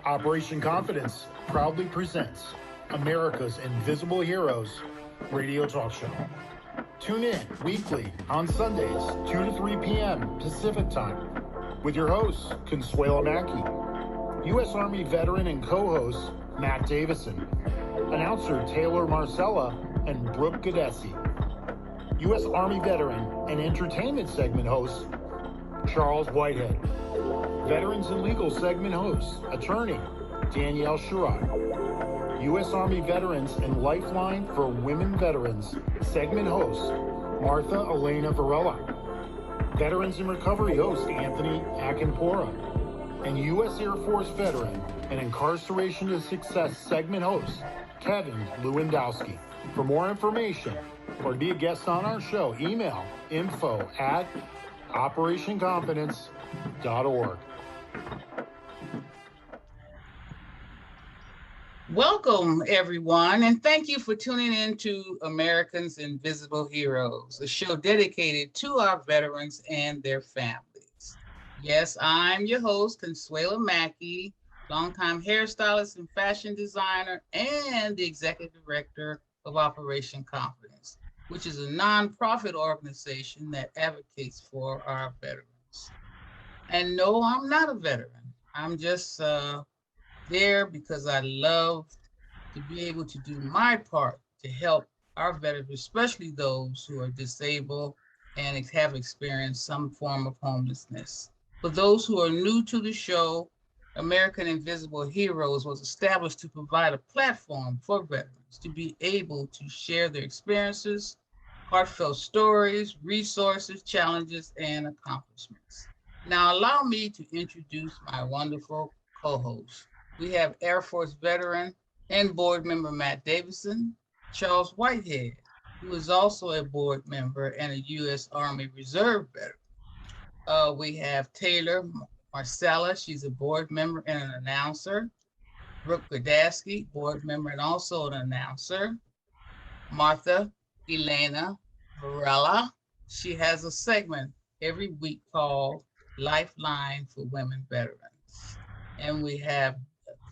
Operation Confidence proudly presents America's Invisible Heroes radio talk show. Tune in weekly on Sundays, 2 to 3 p.m. Pacific Time, with your hosts, Consuelo Mackey, U.S. Army veteran and co-host Matt Davison, announcer Taylor Marcella, and Brooke Gadesi, U.S. Army veteran and entertainment segment host Charles Whitehead, Veterans and Legal segment host, attorney Danielle Sherrod, U.S. Army Veterans and Lifeline for Women Veterans segment host Martha Elena Varela, Veterans in Recovery host Anthony Akinpora, and U.S. Air Force veteran and Incarceration to Success segment host Kevin Lewandowski. For more information or to be a guest on our show, email info@operationconfidence.org. Welcome, everyone, and thank you for tuning in to Americans Invisible Heroes, a show dedicated to our veterans and their families. Yes, I'm your host, Consuelo Mackey, longtime hairstylist and fashion designer, and the executive director of Operation Confidence, which is a nonprofit organization that advocates for our veterans. And no, I'm not a veteran. I'm just there because I love to be able to do my part to help our veterans, especially those who are disabled and have experienced some form of homelessness. For those who are new to the show, American Invisible Heroes was established to provide a platform for veterans to be able to share their experiences, heartfelt stories, resources, challenges, and accomplishments. Now, allow me to introduce my wonderful co-host. We have Air Force veteran and board member Matt Davison, Charles Whitehead, who is also a board member and a U.S. Army Reserve veteran. We have Taylor Marcella, she's a board member and an announcer. Brooke Gadesi, board member and also an announcer. Martha Elena Varela, she has a segment every week called Lifeline for Women Veterans. And we have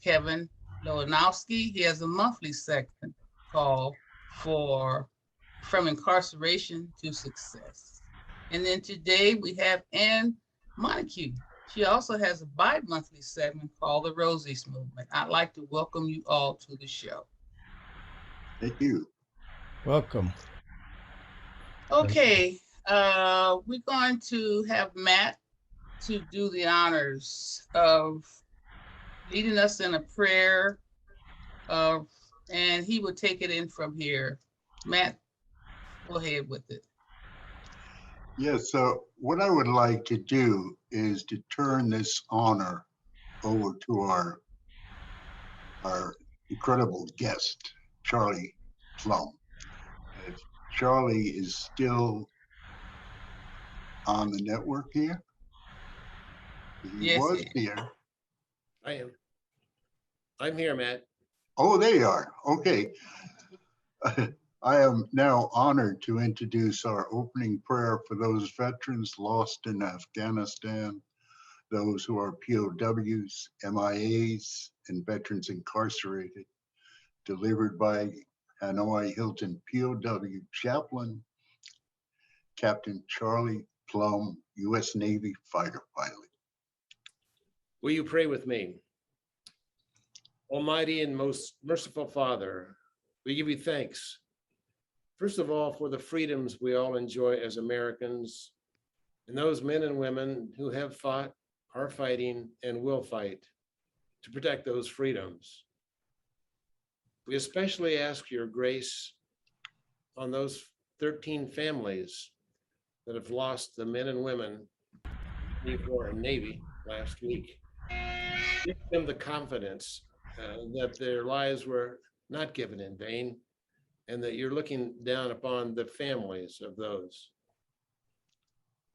Kevin Lewandowski. He has a monthly segment called From Incarceration to Success. And then today we have Ann Montague. She also has a bi-monthly segment called the Rosie's Movement. I'd like to welcome you all to the show. Thank you. Welcome. Okay, we're going to have Matt to do the honors of leading us in a prayer, and he will take it in from here. Matt, go ahead with it. Yes, so what I would like to do is to turn this honor over to our incredible guest, Charlie Plum. If Charlie is still on the network here. He Yes, was here. I am. I'm here, Matt. Oh, there you are. Okay. I am now honored to introduce our opening prayer for those veterans lost in Afghanistan, those who are POWs, MIAs, and veterans incarcerated, delivered by Hanoi Hilton POW Chaplain, Captain Charlie Plum, U.S. Navy fighter pilot. Will you pray with me? Almighty and most merciful Father, we give you thanks, first of all, for the freedoms we all enjoy as Americans, and those men and women who have fought, are fighting, and will fight to protect those freedoms. We especially ask your grace on those 13 families that have lost the men and women in the Navy last week. Give them the confidence that their lives were not given in vain, and that you're looking down upon the families of those.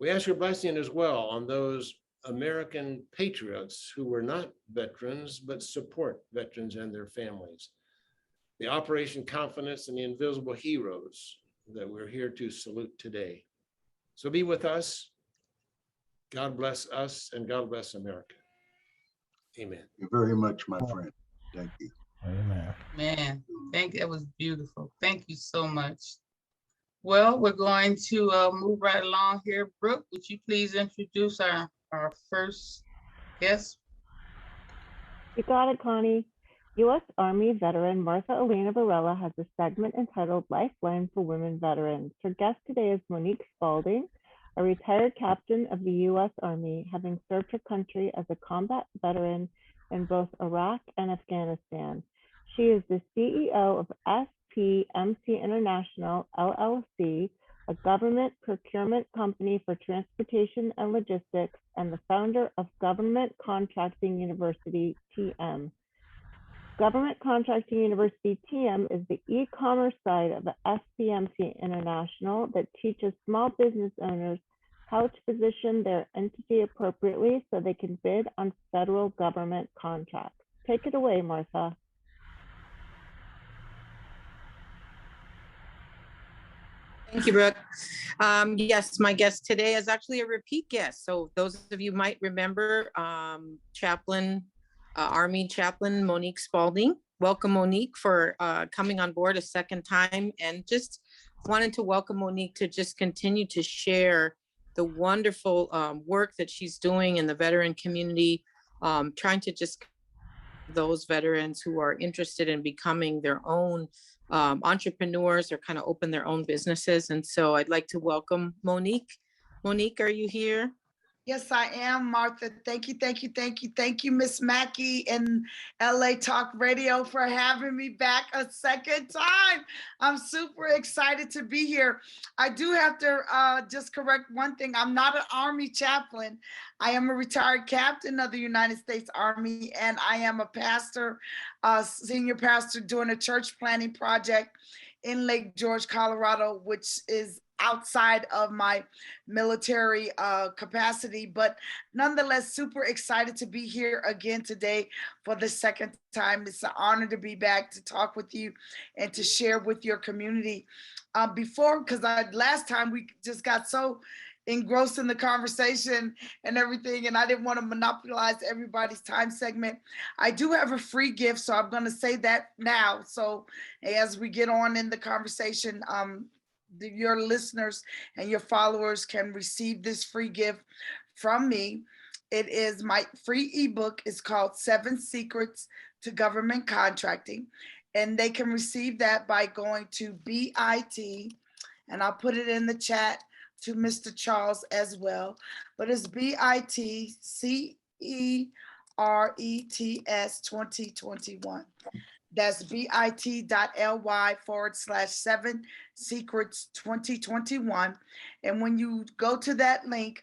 We ask your blessing as well on those American patriots who were not veterans, but support veterans and their families. The Operation Confidence and the Invisible Heroes that we're here to salute today. So be with us. God bless us, and God bless America. Amen. you very much, my friend. Thank you. Amen. Man, that was beautiful. Thank you so much. Well, we're going to move right along here. Brooke, would you please introduce our first guest? You got it, Connie. U.S. Army veteran Martha Elena Varela has a segment entitled Lifeline for Women Veterans. Her guest today is Monique Spalding, a retired captain of the U.S. Army, having served her country as a combat veteran in both Iraq and Afghanistan. She is the CEO of SPMC International, LLC, a government procurement company for transportation and logistics, and the founder of Government Contracting University, TM. Government Contracting University, TM, is the e-commerce side of SPMC International that teaches small business owners how to position their entity appropriately so they can bid on federal government contracts. Take it away, Martha. Thank you, Brooke. Yes, my guest today is actually a repeat guest. So those of you might remember Army Chaplain Monique Spalding. Welcome, Monique, for coming on board a second time, and just wanted to welcome Monique to just continue to share the wonderful work that she's doing in the veteran community, trying to just those veterans who are interested in becoming their own entrepreneurs or kind of open their own businesses. And so I'd like to welcome Monique. Monique, are you here? Yes, I am, Martha. Thank you, Miss Mackey and LA Talk Radio for having me back a second time. I'm super excited to be here. I do have to just correct one thing. I'm not an Army chaplain. I am a retired captain of the United States Army, and I am a pastor, senior pastor doing a church planting project in Lake George, Colorado, which is outside of my military capacity, but nonetheless, super excited to be here again today for the second time. It's an honor to be back to talk with you and to share with your community. Because last time we just got so engrossed in the conversation and everything, and I didn't want to monopolize everybody's time segment. I do have a free gift, so I'm going to say that now. So as we get on in the conversation, your listeners and your followers can receive this free gift from me. It is my free ebook. It's called 7 Secrets to Government Contracting. And they can receive that by going to BIT, and I'll put it in the chat to Mr. Charles as well. But it's BITCERETS 2021. That's bit.ly/7 secrets 2021. And when you go to that link,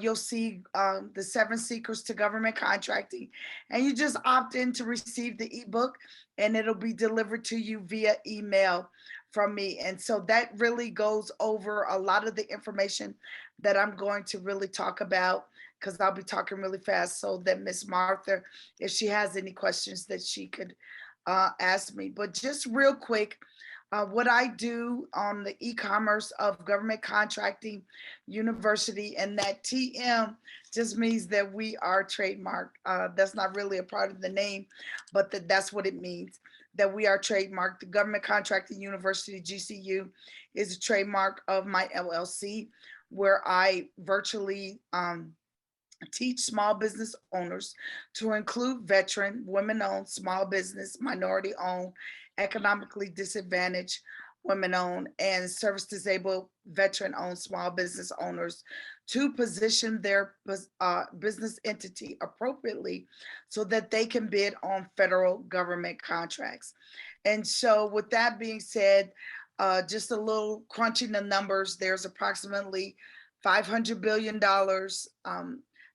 you'll see the 7 secrets to government contracting. And you just opt in to receive the ebook, and it'll be delivered to you via email from me. And so that really goes over a lot of the information that I'm going to really talk about, because I'll be talking really fast, so that Miss Martha, if she has any questions, that she could asked me. But just real quick, what I do on the e-commerce of Government Contracting University, and that TM just means that we are trademarked. That's not really a part of the name, but that's what it means, that we are trademarked. The Government Contracting University, GCU, is a trademark of my LLC, where I virtually teach small business owners, to include veteran, women-owned small business, minority-owned, economically disadvantaged, women-owned, and service-disabled, veteran-owned small business owners, to position their business entity appropriately so that they can bid on federal government contracts. And so with that being said, just a little crunching the numbers, there's approximately $500 billion.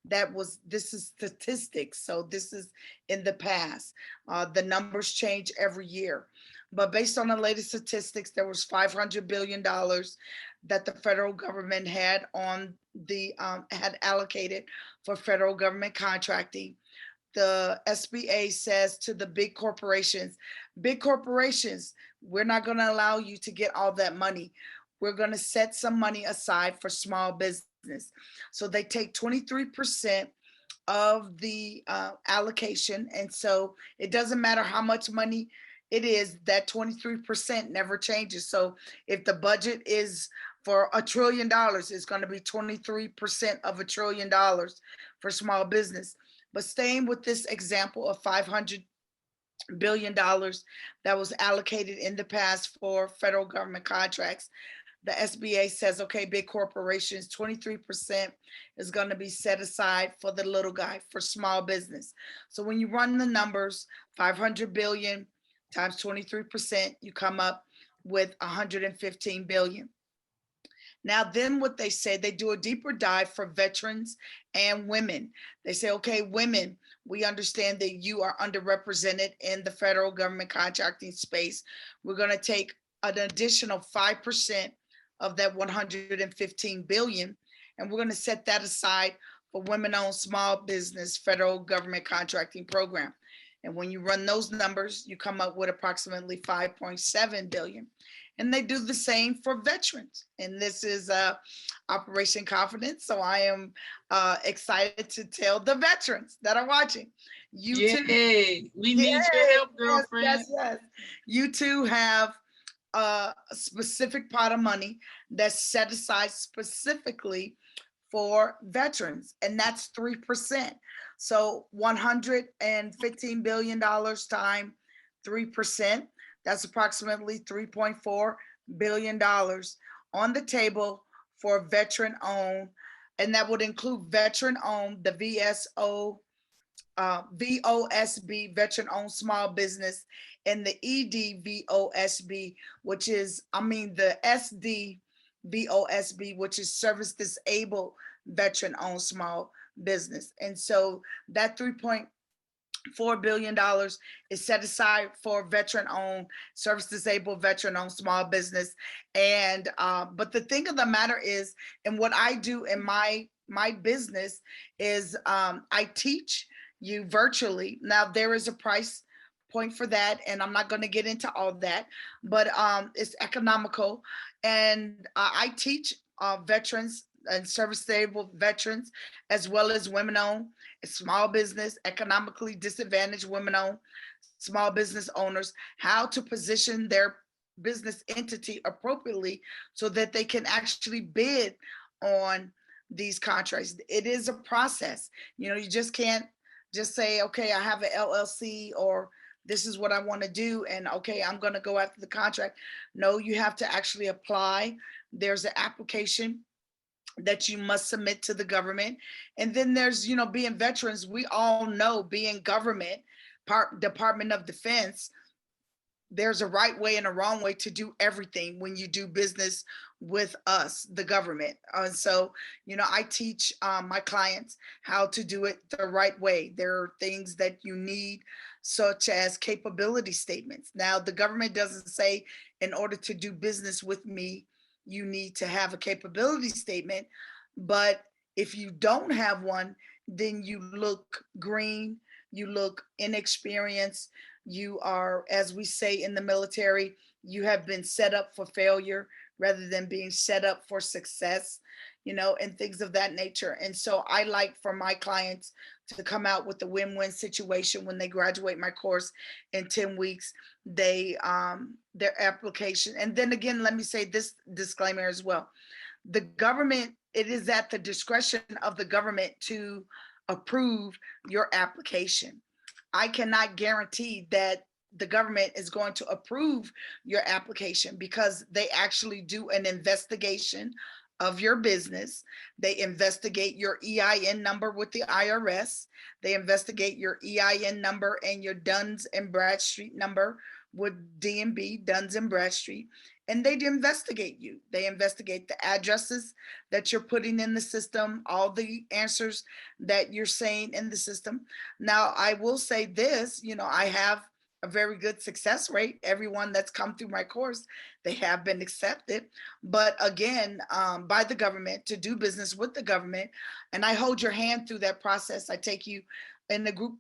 This is statistics, so this is in the past. The numbers change every year, but based on the latest statistics, there was $500 billion that the federal government had had allocated for federal government contracting. The SBA says to the big corporations, we're not going to allow you to get all that money. We're going to set some money aside for small business. So they take 23% of the allocation. And so it doesn't matter how much money it is, that 23% never changes. So if the budget is for $1 trillion, it's going to be 23% of $1 trillion for small business. But staying with this example of $500 billion that was allocated in the past for federal government contracts, the SBA says, okay, big corporations, 23% is going to be set aside for the little guy, for small business. So when you run the numbers, 500 billion times 23%, you come up with 115 billion. Now, then what they say, they do a deeper dive for veterans and women. They say, okay, women, we understand that you are underrepresented in the federal government contracting space. We're going to take an additional 5% of that 115 billion, and we're going to set that aside for women-owned small business federal government contracting program. And when you run those numbers, you come up with approximately 5.7 billion. And they do the same for veterans. And this is Operation Confidence. So I am excited to tell the veterans that are watching. You too. We need your help, girlfriend. Yes. You too have a specific pot of money that's set aside specifically for veterans, and that's 3%. So $115 billion times 3%, that's approximately $3.4 billion on the table for veteran owned, and that would include veteran owned, the VOSB, veteran owned small business, and the EDVOSB, which is, the SDVOSB, which is service disabled veteran owned small business. And so that $3.4 billion is set aside for veteran owned, service disabled, veteran owned small business. And but the thing of the matter is, and what I do in my business is I teach you virtually. Now there is a price point for that, and I'm not going to get into all that, but it's economical. And I teach veterans and service disabled veterans, as well as women-owned, small business, economically disadvantaged women-owned small business owners, how to position their business entity appropriately so that they can actually bid on these contracts. It is a process. You just can't just say, okay, I have an LLC, or this is what I want to do, and okay, I'm going to go after the contract. No, you have to actually apply. There's an application that you must submit to the government. And then there's, being veterans, we all know, being government, Department of Defense, there's a right way and a wrong way to do everything when you do business with us, the government. So, I teach my clients how to do it the right way. There are things that you need, such as capability statements. Now, the government doesn't say in order to do business with me, you need to have a capability statement. But if you don't have one, then you look green, you look inexperienced, you are, as we say in the military, you have been set up for failure rather than being set up for success, and things of that nature. And so I like for my clients to come out with a win-win situation when they graduate my course in 10 weeks. They their application. And then again, let me say this disclaimer as well. The government, it is at the discretion of the government to approve your application. I cannot guarantee that the government is going to approve your application, because they actually do an investigation of your business. They investigate your EIN number with the IRS. They investigate your EIN number and your Duns and Bradstreet number with DMB, Duns and Bradstreet, and they investigate you. They investigate the addresses that you're putting in the system, all the answers that you're saying in the system. Now, I will say this, I have a very good success rate. Everyone that's come through my course, they have been accepted, but again, by the government, to do business with the government. And I hold your hand through that process. I take you in the group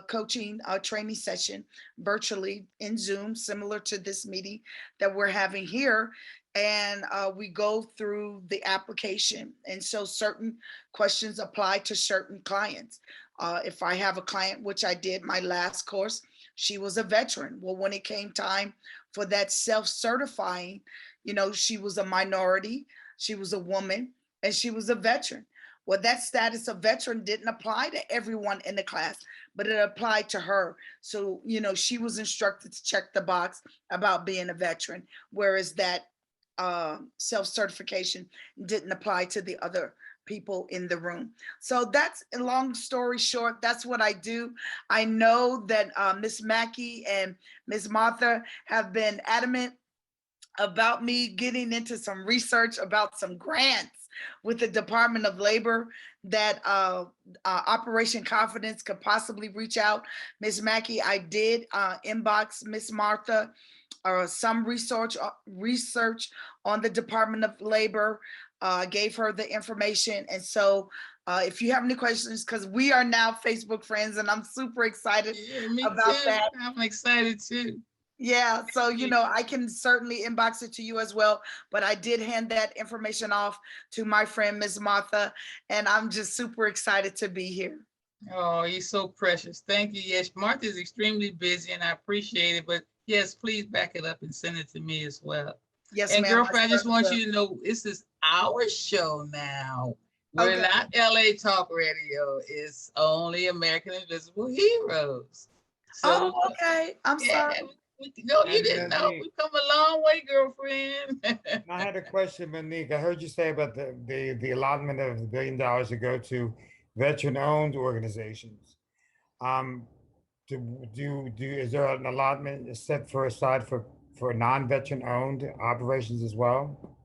coaching training session virtually in Zoom, similar to this meeting that we're having here. And we go through the application. And so certain questions apply to certain clients. If I have a client, which I did my last course, she was a veteran. Well, when it came time for that self-certifying, she was a minority, she was a woman, and she was a veteran. Well, that status of veteran didn't apply to everyone in the class, but it applied to her. So, she was instructed to check the box about being a veteran, whereas that self-certification didn't apply to the other people in the room. So that's a long story short. That's what I do. I know that Miss Mackey and Miss Martha have been adamant about me getting into some research about some grants with the Department of Labor that Operation Confidence could possibly reach out. Miss Mackey, I did inbox Miss Martha some research on the Department of Labor. Gave her the information. And so if you have any questions, because we are now Facebook friends and I'm super excited about too. that. I'm excited too. Yeah, so I can certainly inbox it to you as well, but I did hand that information off to my friend Ms. Martha, and I'm just super excited to be here. Oh, you're so precious. Thank you. Yes, Martha is extremely busy and I appreciate it, but yes, please back it up and send it to me as well. Yes, and ma'am. Girlfriend, I just want you to know this is our show now. We're Okay. not LA Talk Radio. It's only American Invisible Heroes. So, oh, okay. I'm sorry. No, you didn't know. We've come a long way, girlfriend. I had a question, Monique. I heard you say about the allotment of $1 billion to go to veteran-owned organizations. Is there an allotment set aside for non-veteran-owned operations as well?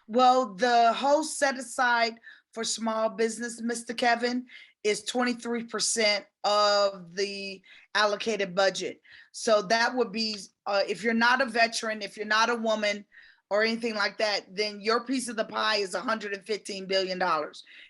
Well, the whole set aside for small business, Mr. Kevin, is 23% of the allocated budget. So that would be, if you're not a veteran, if you're not a woman or anything like that, then your piece of the pie is $115 billion.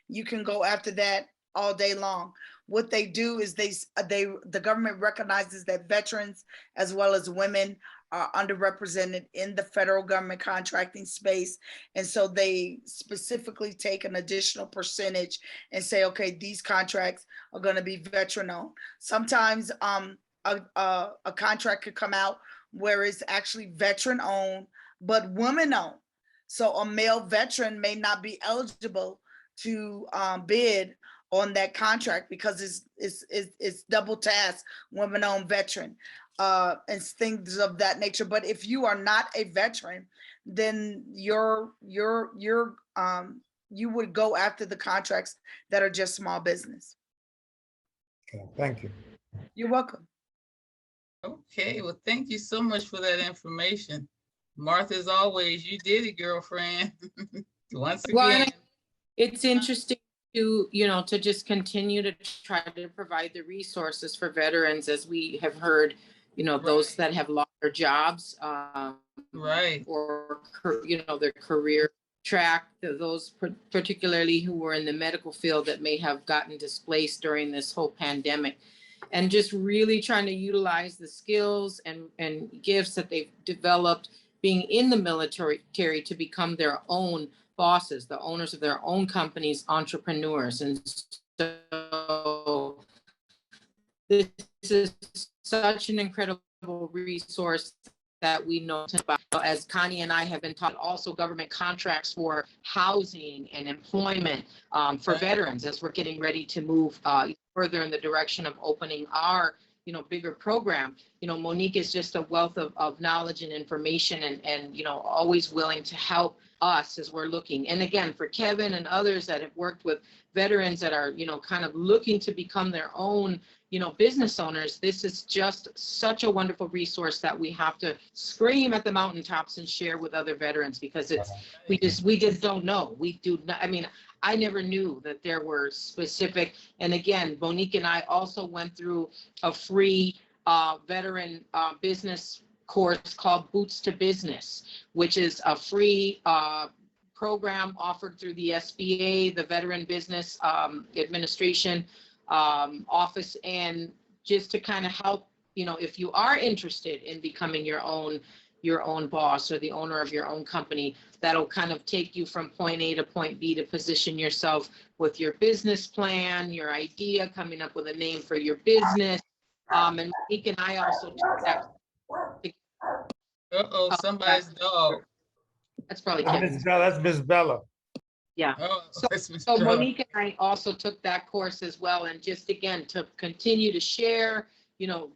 You can go after that all day long. What they do is the government recognizes that veterans as well as women are underrepresented in the federal government contracting space. And so they specifically take an additional percentage and say, okay, these contracts are going to be veteran owned. Sometimes a contract could come out where it's actually veteran owned, but women owned. So a male veteran may not be eligible to bid on that contract because it's double task, women owned veteran. And things of that nature. But if you are not a veteran, then you would go after the contracts that are just small business. Okay, thank you. You're welcome. Okay, well, thank you so much for that information. Martha, as always, you did it, girlfriend. Once again. Well, it's interesting to just continue to try to provide the resources for veterans, as we have heard, those that have lost their jobs, right, or their career track, those particularly who were in the medical field that may have gotten displaced during this whole pandemic, and just really trying to utilize the skills and gifts that they've developed being in the military to become their own bosses, the owners of their own companies, entrepreneurs. And so this is such an incredible resource that we know about. As Connie and I have been talking, also government contracts for housing and employment for veterans, as we're getting ready to move further in the direction of opening our bigger program. Monique is just a wealth of knowledge and information, and always willing to help us as we're looking. And again, for Kevin and others that have worked with veterans that are kind of looking to become their own business owners, this is just such a wonderful resource that we have to scream at the mountaintops and share with other veterans, because we just don't know. We do not, I never knew that there were specific, and again, Monique and I also went through a free veteran business course called Boots to Business, which is a free program offered through the SBA, the Veteran Business Administration office, and just to kind of help, if you are interested in becoming your own your own boss or the owner of your own company. That'll kind of take you from point A to point B to position yourself with your business plan, your idea, coming up with a name for your business. And Monique and I also took that. Uh-oh, somebody's dog. That's probably That's Kevin. Miss Bella. That's Miss Bella. Yeah. Oh, So, it's Miss so Dog. Monique and I also took that course as well. And just again, to continue to share,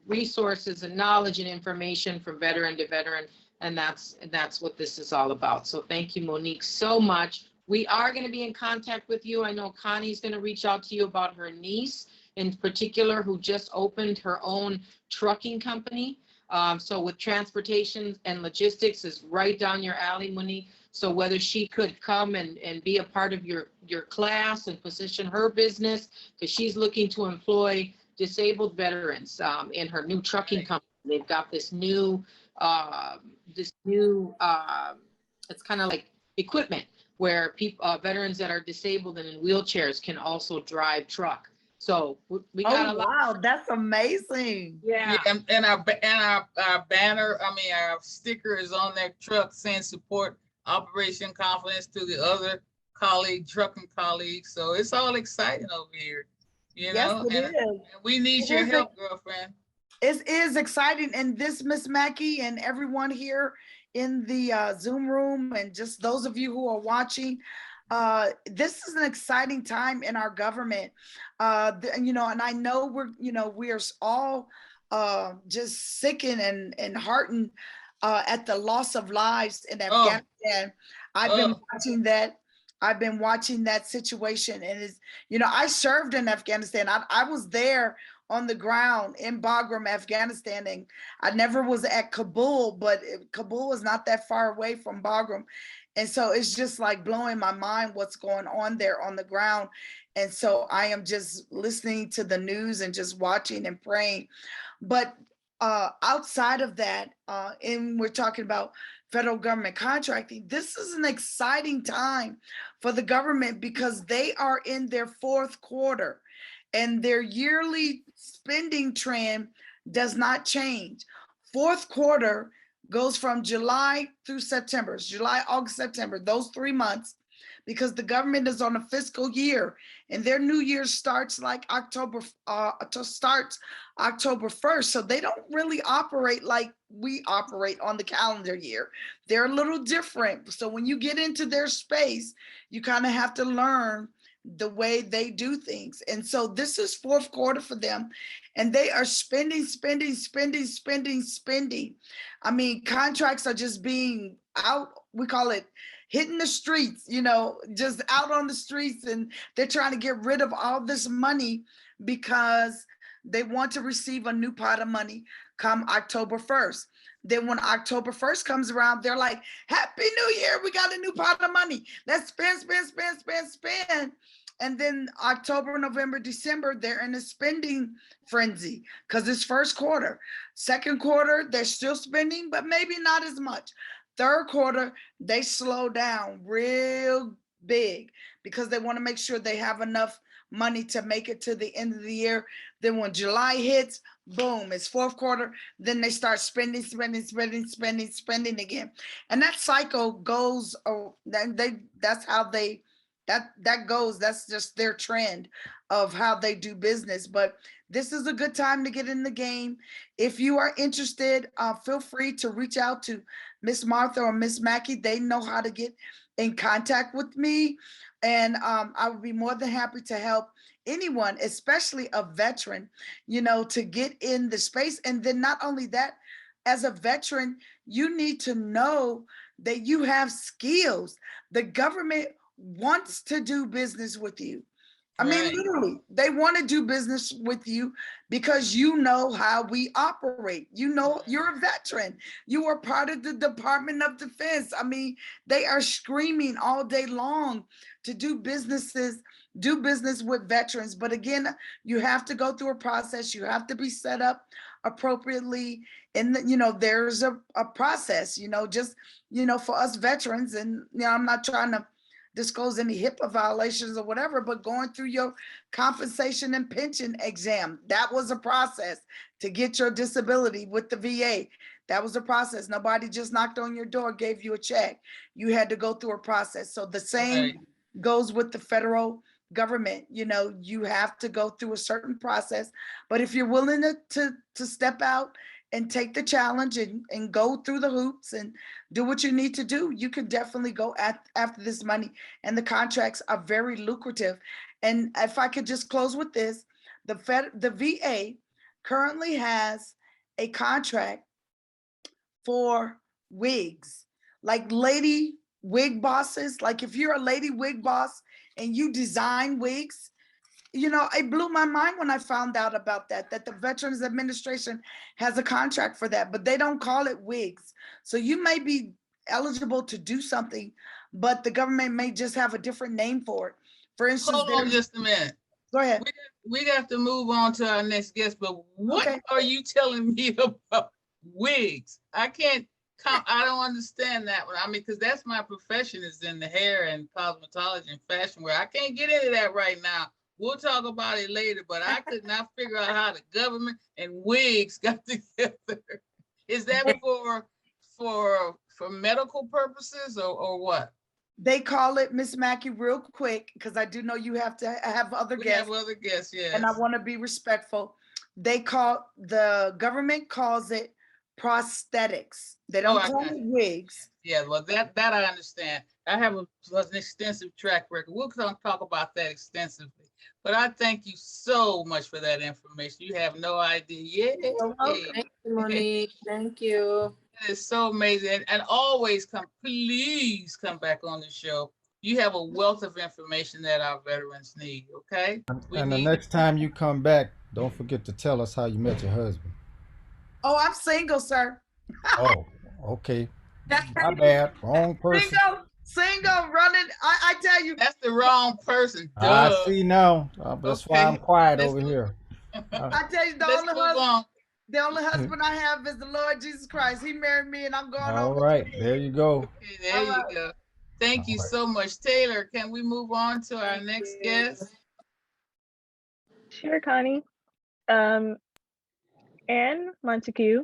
resources and knowledge and information from veteran to veteran. And that's what this is all about. So thank you, Monique, so much. We are going to be in contact with you. I know Connie's going to reach out to you about her niece in particular, who just opened her own trucking company. So with transportation and logistics is right down your alley, Monique. So whether she could come and be a part of your class and position her business, because she's looking to employ disabled veterans in her new trucking company. They've got this new, it's kind of like equipment where people, veterans that are disabled and in wheelchairs can also drive truck. So we got a lot. Wow, that's amazing. Yeah. And our banner, our sticker is on their truck saying support Operation Confidence to the other trucking colleagues. So it's all exciting over here, Yes, know. it And is. we need It your is help, girlfriend. It is exciting. And this, Miss Mackey, and everyone here in the Zoom room, and just those of you who are watching, this is an exciting time in our government. And I know we are all just sickened and heartened at the loss of lives in Afghanistan. I've been watching that situation, and I served in Afghanistan. I was there on the ground in Bagram, Afghanistan, and I never was at Kabul, but Kabul is not that far away from Bagram. And so it's just like blowing my mind what's going on there on the ground. And so I am just listening to the news and just watching and praying. But outside of that, and we're talking about federal government contracting, this is an exciting time for the government because they are in their fourth quarter and their yearly spending trend does not change. Fourth quarter goes from July through September. It's July, August, September, those 3 months, because the government is on a fiscal year and their new year starts like October 1st. So they don't really operate like we operate on the calendar year. They're a little different. So when you get into their space, you kind of have to learn the way they do things. And so this is fourth quarter for them. And they are spending. I mean, contracts are just being out, we call it hitting the streets, just out on the streets. And they're trying to get rid of all this money because they want to receive a new pot of money come October 1st. Then when October 1st comes around, they're like, Happy New Year, we got a new pot of money. Let's spend. And then October, November, December, they're in a spending frenzy because it's first quarter. Second quarter, they're still spending, but maybe not as much. Third quarter, they slow down real big because they want to make sure they have enough money to make it to the end of the year. Then when July hits, boom, it's fourth quarter. Then they start spending again. And that cycle goes, that's how that goes. That's just their trend of how they do business. But this is a good time to get in the game. If you are interested, feel free to reach out to Miss Martha or Miss Mackey. They know how to get in contact with me. And I would be more than happy to help anyone, especially a veteran, to get in the space. And then not only that, as a veteran, you need to know that you have skills. The government wants to do business with you. I mean, literally, they want to do business with you because you know how we operate. You're a veteran. You are part of the Department of Defense. I mean, they are screaming all day long to do business with veterans. But again, you have to go through a process. You have to be set up appropriately. And, there's a process, just, for us veterans. And, I'm not trying to disclose any HIPAA violations or whatever, but going through your compensation and pension exam, that was a process to get your disability with the VA. That was a process. Nobody just knocked on your door, gave you a check. You had to go through a process. So the same Right. goes with the federal government. You know, you have to go through a certain process, but if you're willing to step out and take the challenge and go through the hoops and do what you need to do, you could definitely go after this money. And the contracts are very lucrative. And if I could just close with this, the VA currently has a contract for wigs, like lady wig bosses. Like if you're a lady wig boss and you design wigs, you know, it blew my mind when I found out about that the Veterans Administration has a contract for that, but they don't call it wigs. So you may be eligible to do something, but the government may just have a different name for it. For instance, Hold on just a minute. Go ahead. We got to move on to our next guest, but what Okay. are you telling me about wigs? I don't understand that one. I mean, because that's my profession, is in the hair and cosmetology and fashion wear. I can't get into that right now. We'll talk about it later, but I could not figure out how the government and wigs got together. Is that for medical purposes or what? They call it, Miss Mackey, real quick, because I do know you have to have other We guests. have other guests, yes. And I want to be respectful. The government calls it prosthetics. They don't call it wigs. Yeah, well, that I understand. I have an extensive track record. We'll talk about that extensively. But I thank you so much for that information. You have no idea. Yeah. Thank you, Monique. Thank you. It is so amazing. And always please come back on the show. You have a wealth of information that our veterans need, okay? And the next time you come back, don't forget to tell us how you met your husband. Oh, I'm single, sir. Oh, okay. My bad. Wrong person. Single, running. I tell you. That's the wrong person. Duh. I see now. That's why I'm quiet over here. I tell you, the only husband I have is the Lord Jesus Christ. He married me and I'm going on. All right. There you go. Okay, there you go. Thank you so much. Taylor, can we move on to our next guest? Sure, Connie. Anne Montague,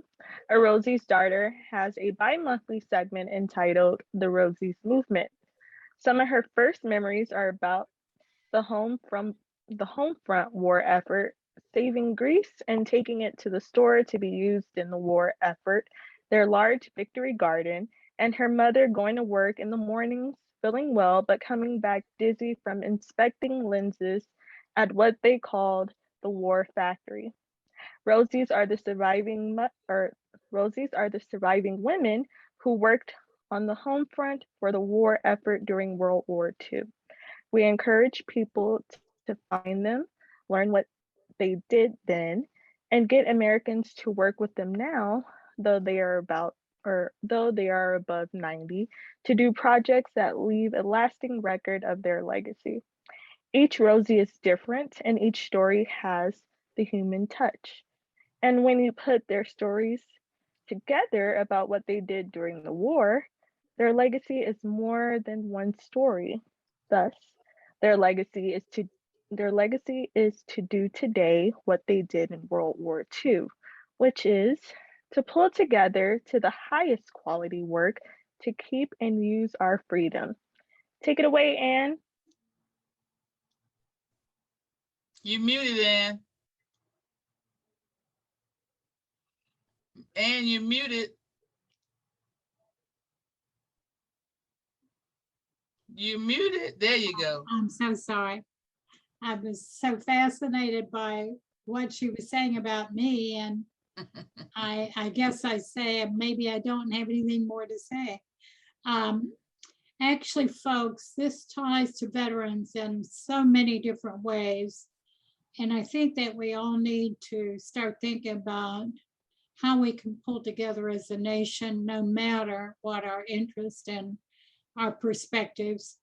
a Rosie's daughter, has a bi-monthly segment entitled The Rosie's Movement. Some of her first memories are about the Homefront war effort, saving Greece and taking it to the store to be used in the war effort, their large victory garden, and her mother going to work in the mornings, feeling well, but coming back dizzy from inspecting lenses at what they called the war factory. Rosies are the surviving women who worked on the home front for the war effort during World War II. We encourage people to find them, learn what they did then, and get Americans to work with them now, though they are above 90, to do projects that leave a lasting record of their legacy. Each Rosie is different, and each story has the human touch. And when you put their stories together about what they did during the war, their legacy is more than one story. Thus, their legacy is to do today what they did in World War II, which is to pull together to the highest quality work to keep and use our freedom. Take it away, Anne. You muted, Anne. Anne, you muted. You muted. There you go. I'm so sorry. I was so fascinated by what she was saying about me, and I guess I say maybe I don't have anything more to say. Actually, folks, this ties to veterans in so many different ways. And I think that we all need to start thinking about how we can pull together as a nation, no matter what our interest and our perspectives.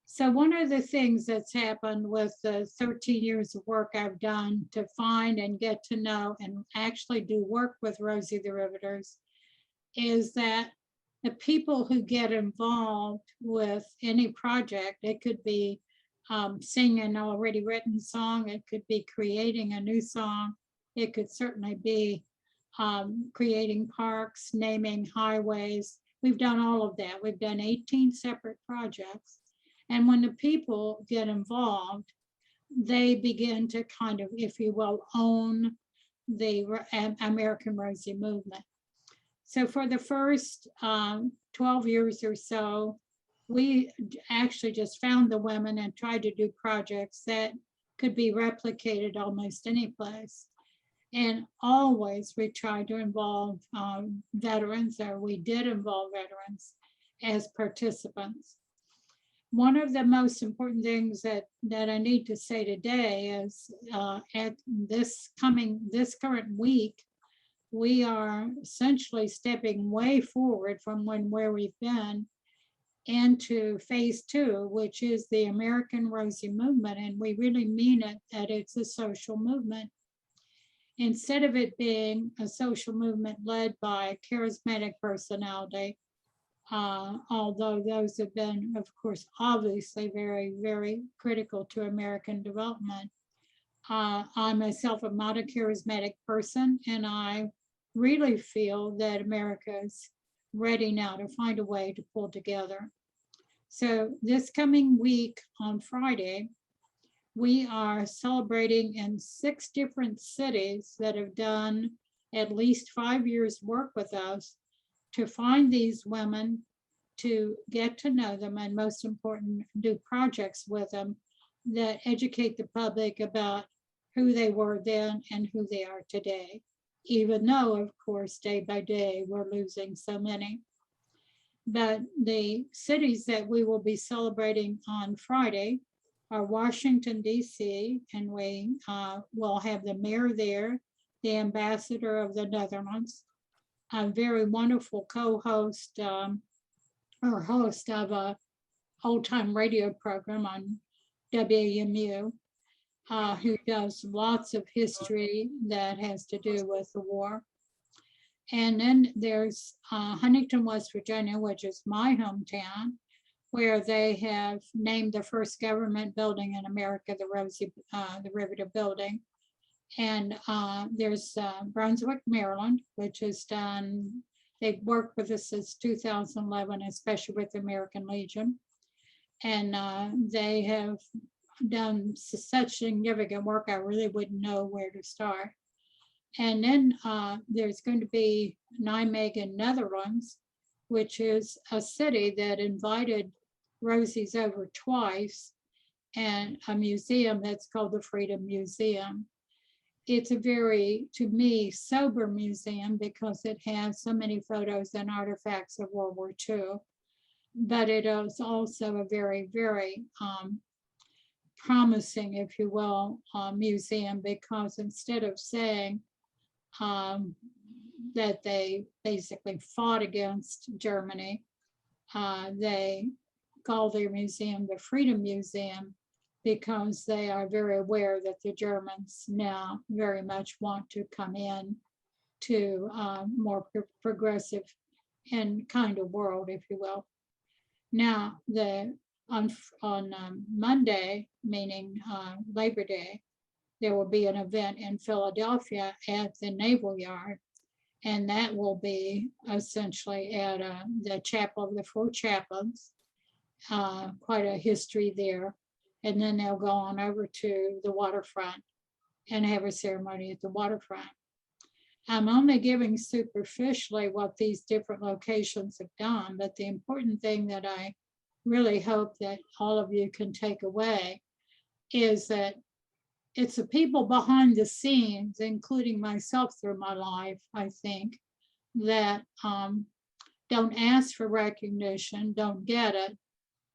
So one of the things that's happened with the 13 years of work I've done to find and get to know and actually do work with Rosie the Riveters is that the people who get involved with any project, it could be singing an already written song, it could be creating a new song, it could certainly be creating parks, naming highways. We've done all of that. We've done 18 separate projects. And when the people get involved, they begin to kind of, if you will, own the American Rosie movement. So for the first 12 years or so, we actually just found the women and tried to do projects that could be replicated almost any place. And always we tried to involve veterans, or we did involve veterans as participants. One of the most important things that I need to say today is at this current week, we are essentially stepping way forward from where we've been into phase 2, which is the American Rosie movement. And we really mean it, that it's a social movement. Instead of it being a social movement led by a charismatic personality, although those have been, of course, obviously very, very critical to American development. I myself am not a charismatic person, and I really feel that America is ready now to find a way to pull together. So this coming week on Friday, we are celebrating in 6 different cities that have done at least 5 years work with us to find these women, to get to know them, and most important, do projects with them that educate the public about who they were then and who they are today, even though, of course, day by day, we're losing so many. But the cities that we will be celebrating on Friday are Washington, D.C., and we will have the mayor there, the ambassador of the Netherlands, a very wonderful co-host or host of a old-time radio program on WMU, who does lots of history that has to do with the war. And then there's Huntington, West Virginia, which is my hometown, where they have named the first government building in America, the Riveter Building. And there's Brunswick, Maryland, which has done, they've worked with us since 2011, especially with the American Legion. And they have done such significant work, I really wouldn't know where to start. And then there's going to be Nijmegen, Netherlands, which is a city that invited Rosie's over twice, and a museum that's called the Freedom Museum. It's a very, to me, sober museum because it has so many photos and artifacts of World War II. But it is also a very, very promising, if you will, museum, because instead of saying that they basically fought against Germany, they call their museum the Freedom Museum, because they are very aware that the Germans now very much want to come in to more progressive and kind of world, if you will. Now, on Monday, meaning Labor Day, there will be an event in Philadelphia at the Naval Yard, and that will be essentially at the Chapel of the Four Chaplains, quite a history there. And then they'll go on over to the waterfront and have a ceremony at the waterfront. I'm only giving superficially what these different locations have done, but the important thing that I really hope that all of you can take away is that it's the people behind the scenes, including myself through my life, I think, that don't ask for recognition, don't get it.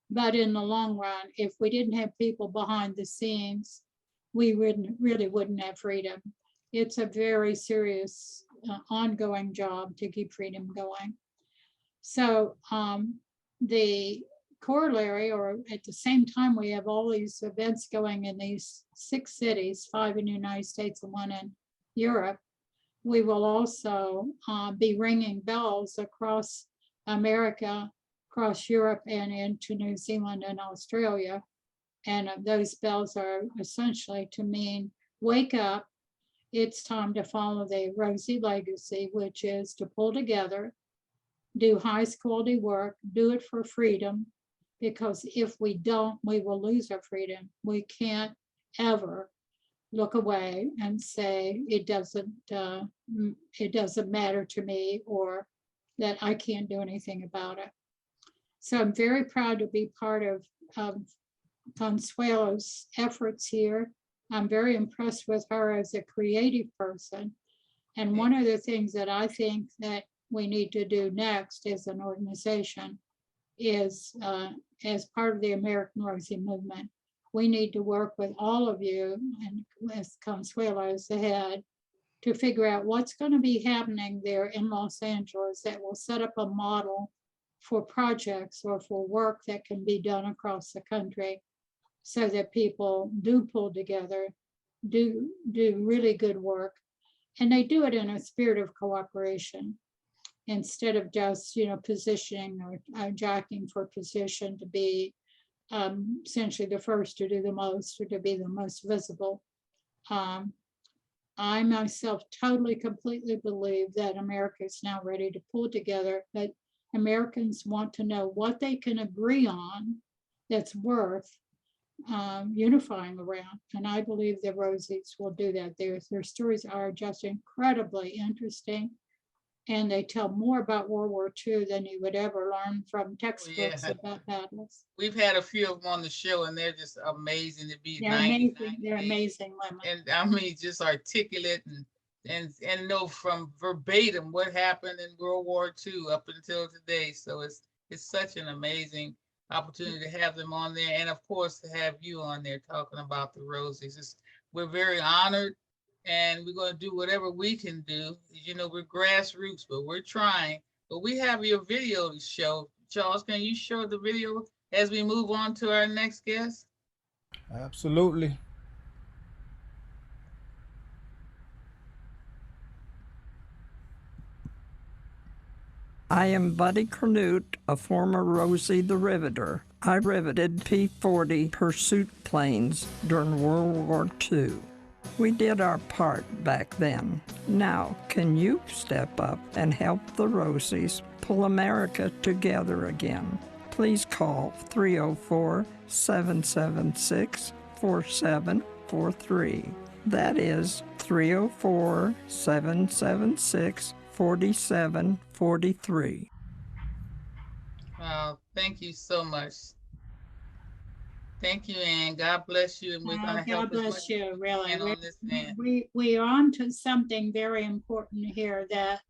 But in the long run, if we didn't have people behind the scenes, we really wouldn't have freedom. It's a very serious ongoing job to keep freedom going. So the corollary, or at the same time, we have all these events going in these 6 cities, 5 in the United States and 1 in Europe. We will also be ringing bells across America, across Europe and into New Zealand and Australia. And those bells are essentially to mean, wake up, it's time to follow the Rosie legacy, which is to pull together, do highest quality work, do it for freedom, because if we don't, we will lose our freedom. We can't ever look away and say it doesn't matter to me, or that I can't do anything about it. So I'm very proud to be part of Consuelo's efforts here. I'm very impressed with her as a creative person. And one of the things that I think that we need to do next as an organization is, as part of the American Rosie movement, we need to work with all of you, and with Consuelo as the head, to figure out what's going to be happening there in Los Angeles that will set up a model for projects or for work that can be done across the country, so that people do pull together, do really good work, and they do it in a spirit of cooperation, instead of just, positioning or jockeying for position to be essentially the first to do the most or to be the most visible. I myself totally, completely believe that America is now ready to pull together, that Americans want to know what they can agree on that's worth unifying around. And I believe the Rosies will do that. Their stories are just incredibly interesting. And they tell more about World War II than you would ever learn from textbooks about battles. We've had a few of them on the show, and they're just amazing to be. They're amazing. They're amazing women. And I mean, just articulate and know from verbatim what happened in World War II up until today. So it's such an amazing opportunity to have them on there, and of course to have you on there talking about the Rosies. We're very honored. And we're going to do whatever we can do. We're grassroots, but we're trying. But we have your video to show. Charles, can you show the video as we move on to our next guest? Absolutely. I am Buddy Canute, a former Rosie the Riveter. I riveted P-40 pursuit planes during World War II. We did our part back then. Now, can you step up and help the Rosies pull America together again? Please call 304-776-4743. That is 304-776-4743. Wow, thank you so much. Thank you, Ann. God bless you. And we're going to help. God bless you, really. On this end. We are on to something very important here that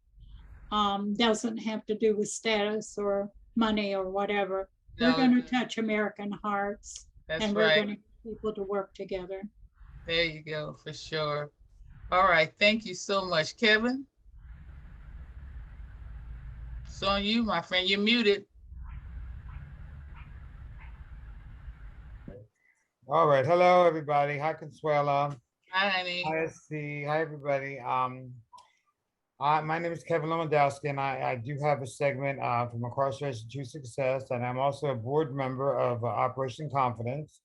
doesn't have to do with status or money or whatever. No, we're going to touch American hearts. That's and we're going to get people to work together. There you go, for sure. All right. Thank you so much, Kevin. It's on you, my friend. You're muted. All right. Hello, everybody. Hi, Consuela. Hi, honey. Hi, SC. Hi, everybody. My name is Kevin Lewandowski, and I do have a segment from Incarceration to Success, and I'm also a board member of Operation Confidence.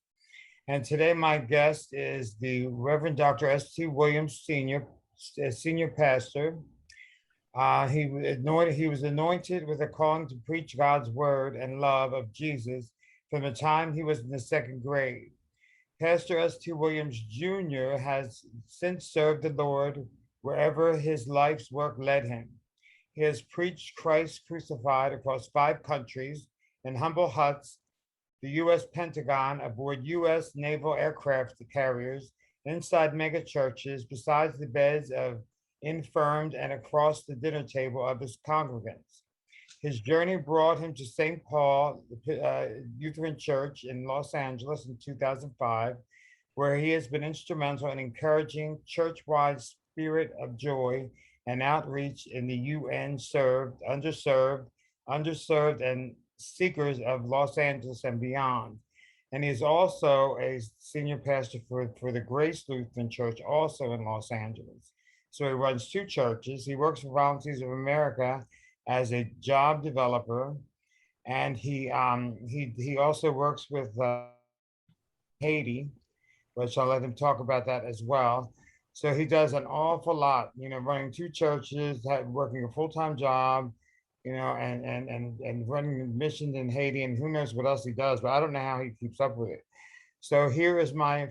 And today my guest is the Reverend Dr. S.T. Williams, Senior Pastor. He was anointed with a calling to preach God's word and love of Jesus from the time he was in the second grade. Pastor S.T. Williams Jr. has since served the Lord wherever his life's work led him. He has preached Christ crucified across 5 countries in humble huts, the U.S. Pentagon, aboard U.S. naval aircraft carriers, inside mega churches, besides the beds of infirmed, and across the dinner table of his congregants. His journey brought him to St. Paul Lutheran Church in Los Angeles in 2005, where he has been instrumental in encouraging church-wide spirit of joy and outreach in the UN underserved, and seekers of Los Angeles and beyond. And he is also a senior pastor for the Grace Lutheran Church, also in Los Angeles. So he runs 2 churches. He works for Volunteers of America as a job developer, and he also works with Haiti, which I'll let him talk about that as well. So he does an awful lot, running two churches, working a full-time job, and running missions in Haiti, and who knows what else he does, but I don't know how he keeps up with it. So here is my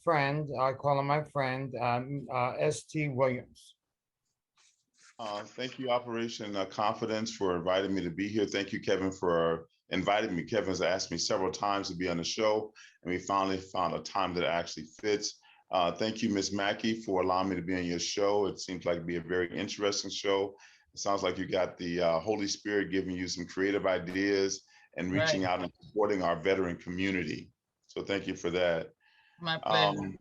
friend, I call him my friend, S.T. Williams. Thank you, Operation Confidence, for inviting me to be here. Thank you, Kevin, for inviting me. Kevin has asked me several times to be on the show, and we finally found a time that actually fits. Thank you, Ms. Mackey, for allowing me to be on your show. It seems like it'd be a very interesting show. It sounds like you got the Holy Spirit giving you some creative ideas and reaching out and supporting our veteran community. So thank you for that. My pleasure.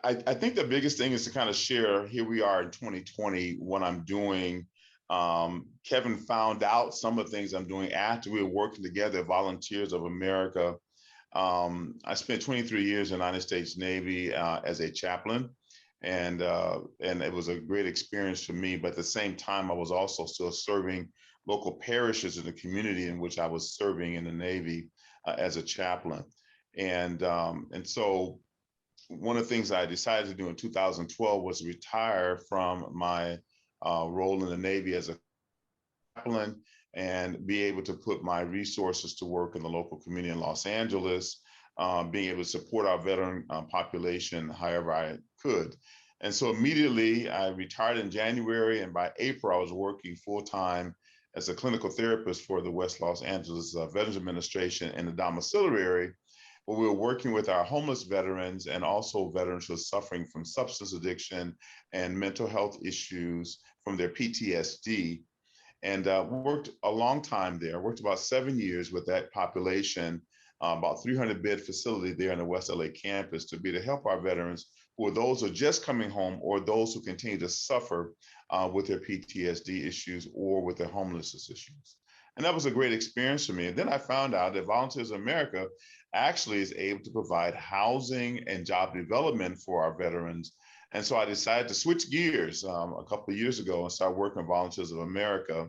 I think the biggest thing is to kind of share, here we are in 2020, what I'm doing. Kevin found out some of the things I'm doing after we were working together, Volunteers of America. I spent 23 years in the United States Navy as a chaplain, and it was a great experience for me. But at the same time, I was also still serving local parishes in the community in which I was serving in the Navy as a chaplain. And so one of the things I decided to do in 2012 was retire from my role in the Navy as a chaplain and be able to put my resources to work in the local community in Los Angeles, being able to support our veteran population however I could. And so immediately I retired in January, and by April I was working full-time as a clinical therapist for the West Los Angeles Veterans Administration in the domiciliary, where we were working with our homeless veterans and also veterans who are suffering from substance addiction and mental health issues from their PTSD. And worked a long time there, worked about 7 years with that population, about 300 bed facility there in the West LA campus, to be to help our veterans who are those who are just coming home or those who continue to suffer with their PTSD issues or with their homelessness issues. And that was a great experience for me. And then I found out that Volunteers of America actually is able to provide housing and job development for our veterans. And so I decided to switch gears a couple of years ago and start working with Volunteers of America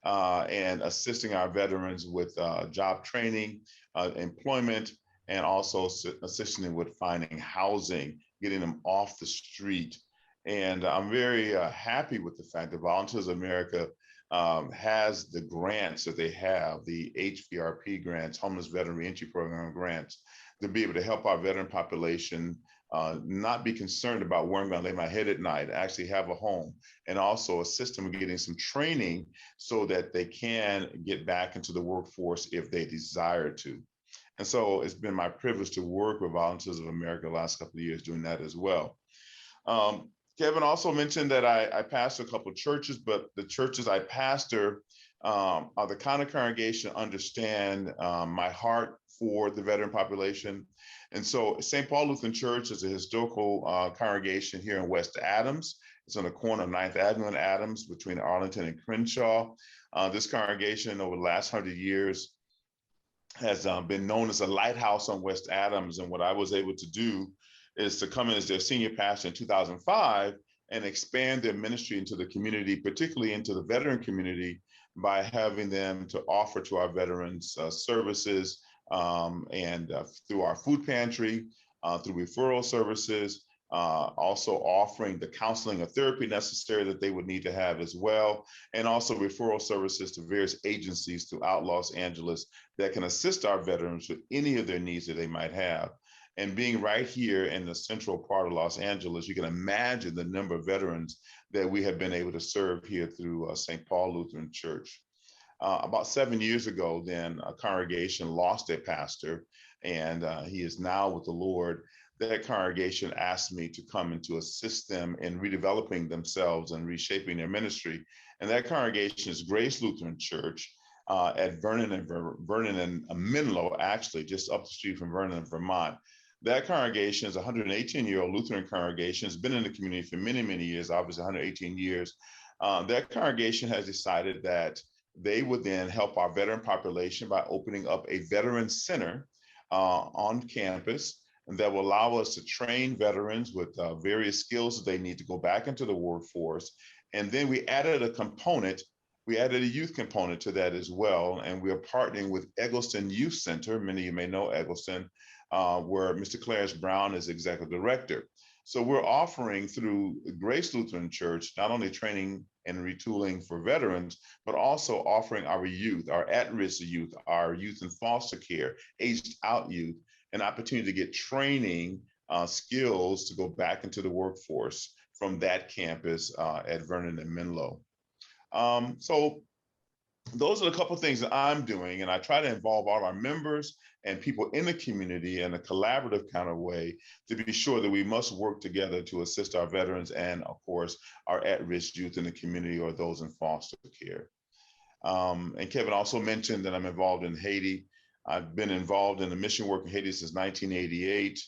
and assisting our veterans with job training, employment, and also assisting them with finding housing, getting them off the street. And I'm very happy with the fact that Volunteers of America has the grants that they have, the HVRP grants, Homeless Veteran Reentry Program grants, to be able to help our veteran population not be concerned about where I'm going to lay my head at night, actually have a home, and also assist them in getting some training so that they can get back into the workforce if they desire to. And so it's been my privilege to work with Volunteers of America the last couple of years doing that as well. Kevin also mentioned that I pastor a couple of churches, but the churches I pastor are the kind of congregation understand my heart for the veteran population. And so St. Paul Lutheran Church is a historical congregation here in West Adams. It's on the corner of 9th Avenue and Adams between Arlington and Crenshaw. This congregation over the last 100 years has been known as a lighthouse on West Adams. And what I was able to do is to come in as their senior pastor in 2005 and expand their ministry into the community, particularly into the veteran community, by having them to offer to our veterans services and through our food pantry, through referral services, also offering the counseling or therapy necessary that they would need to have as well, and also referral services to various agencies throughout Los Angeles that can assist our veterans with any of their needs that they might have. And being right here in the central part of Los Angeles, you can imagine the number of veterans that we have been able to serve here through St. Paul Lutheran Church. About 7 years ago, then a congregation lost their pastor, and he is now with the Lord. That congregation asked me to come and to assist them in redeveloping themselves and reshaping their ministry. And that congregation is Grace Lutheran Church at Vernon and Menlo, actually, just up the street from Vernon, Vermont. That congregation is a 118-year-old Lutheran congregation. It's been in the community for many, many years, obviously 118 years. That congregation has decided that they would then help our veteran population by opening up a veteran center on campus. and that will allow us to train veterans with various skills that they need to go back into the workforce. And then we added a component, we added a youth component to that as well. And we are partnering with Eggleston Youth Center. Many of you may know Eggleston, where Mr. Clarence Brown is executive director. So we're offering through Grace Lutheran Church, not only training and retooling for veterans, but also offering our youth, our at-risk youth, our youth in foster care, aged out youth, an opportunity to get training skills to go back into the workforce from that campus at Vernon and Menlo. So those are a couple of things that I'm doing, and I try to involve all our members and people in the community in a collaborative kind of way to be sure that we must work together to assist our veterans and, of course, our at-risk youth in the community or those in foster care. And Kevin also mentioned that I'm involved in Haiti. I've been involved in the mission work in Haiti since 1988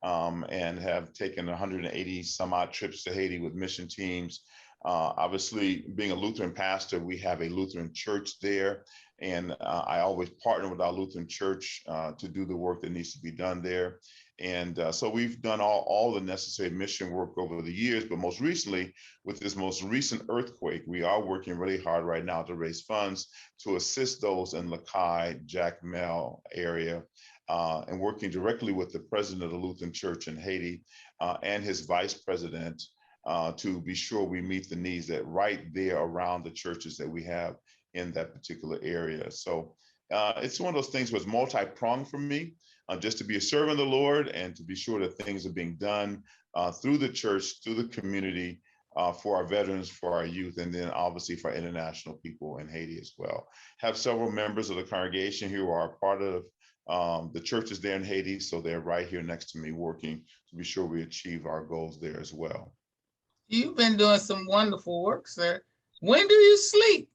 and have taken 180 some odd trips to Haiti with mission teams. Obviously, being a Lutheran pastor, we have a Lutheran church there, and I always partner with our Lutheran church to do the work that needs to be done there. And so we've done all the necessary mission work over the years, but most recently, with this most recent earthquake, we are working really hard right now to raise funds to assist those in Lacaille, Jacmel area, and working directly with the president of the Lutheran Church in Haiti and his vice president to be sure we meet the needs that right there around the churches that we have in that particular area. So it's one of those things where it's multi-pronged for me, just to be a servant of the Lord and to be sure that things are being done through the church, through the community, for our veterans, for our youth, and then obviously for international people in Haiti as well. Have several members of the congregation here who are part of the churches there in Haiti, so they're right here next to me working to be sure we achieve our goals there as well. You've been doing some wonderful work, sir. When do you sleep?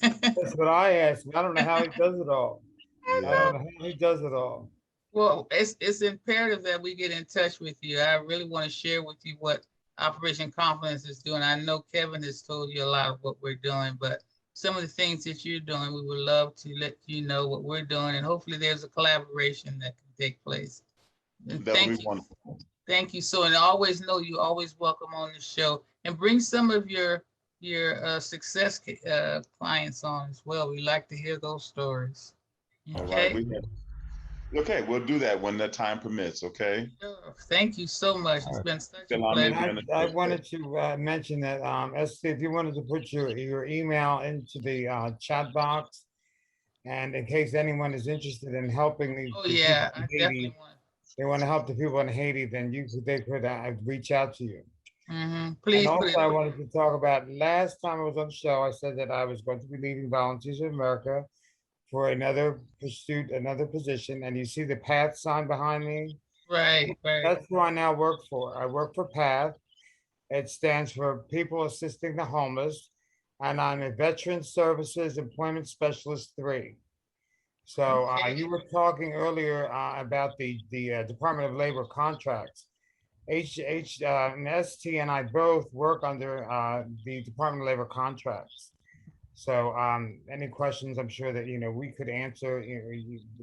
That's what I asked. I don't know how he does it all. Yeah. I don't know how he does it all. Well, it's imperative that we get in touch with you. I really want to share with you what Operation Confidence is doing. I know Kevin has told you a lot of what we're doing, but some of the things that you're doing, we would love to let you know what we're doing, and hopefully there's a collaboration that can take place. And That would be wonderful. Thank you. So, and always know you're always welcome on the show, and bring some of your success clients on as well. We like to hear those stories. Okay. All right. Okay, we'll do that when the time permits. Okay. Sure. Thank you so much. It's been such a pleasure. I wanted to mention that, Esther, if you wanted to put your email into the chat box, and in case anyone is interested in helping the Oh yeah, I Haiti, definitely want. they want to help the people in Haiti, then they could reach out to you. Please. And also, I wanted to talk about last time I was on the show, I said that I was going to be leaving Volunteers of America for another pursuit, another position. And you see the PATH sign behind me? Right. That's who I now work for. I work for PATH. It stands for People Assisting the Homeless. And I'm a Veteran Services Employment Specialist 3. So you were talking earlier about the Department of Labor contracts. ST and I both work under the Department of Labor contracts. So any questions, I'm sure that we could answer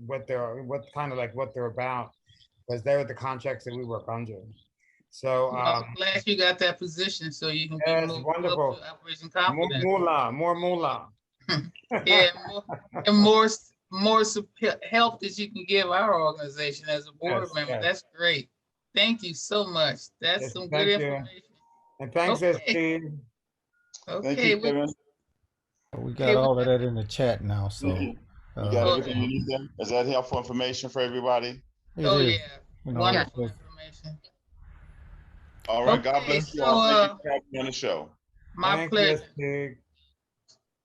what they're about, because they're the contracts that we work under. So I'm glad you got that position, so you can be moved wonderful. Up to Operation Confidence. More moolah. Yeah, and more help that you can give our organization as a board member. Yes. That's great. Thank you so much. That's some good information. And thanks, ST. Okay. We got all of that in the chat now, so. You got everything you need there? Is that helpful information for everybody? Yeah. Wonderful information. All right, God bless you all. Thank you for having me on the show. My pleasure.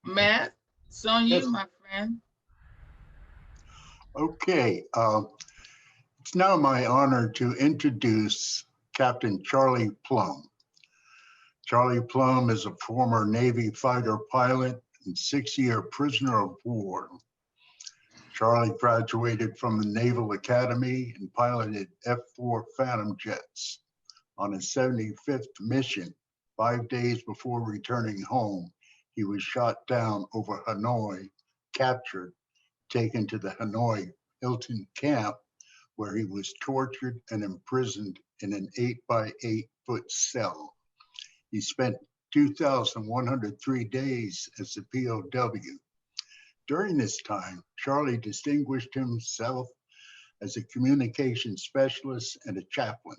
Matt, it's on you, my friend. Okay. It's now my honor to introduce Captain Charlie Plum. Charlie Plum is a former Navy fighter pilot and 6-year prisoner of war. Charlie graduated from the Naval Academy and piloted F-4 Phantom jets. On his 75th mission, 5 days before returning home, he was shot down over Hanoi, captured, taken to the Hanoi Hilton camp, where he was tortured and imprisoned in an 8-by-8-foot cell. He spent 2,103 days as a POW. During this time, Charlie distinguished himself as a communication specialist and a chaplain.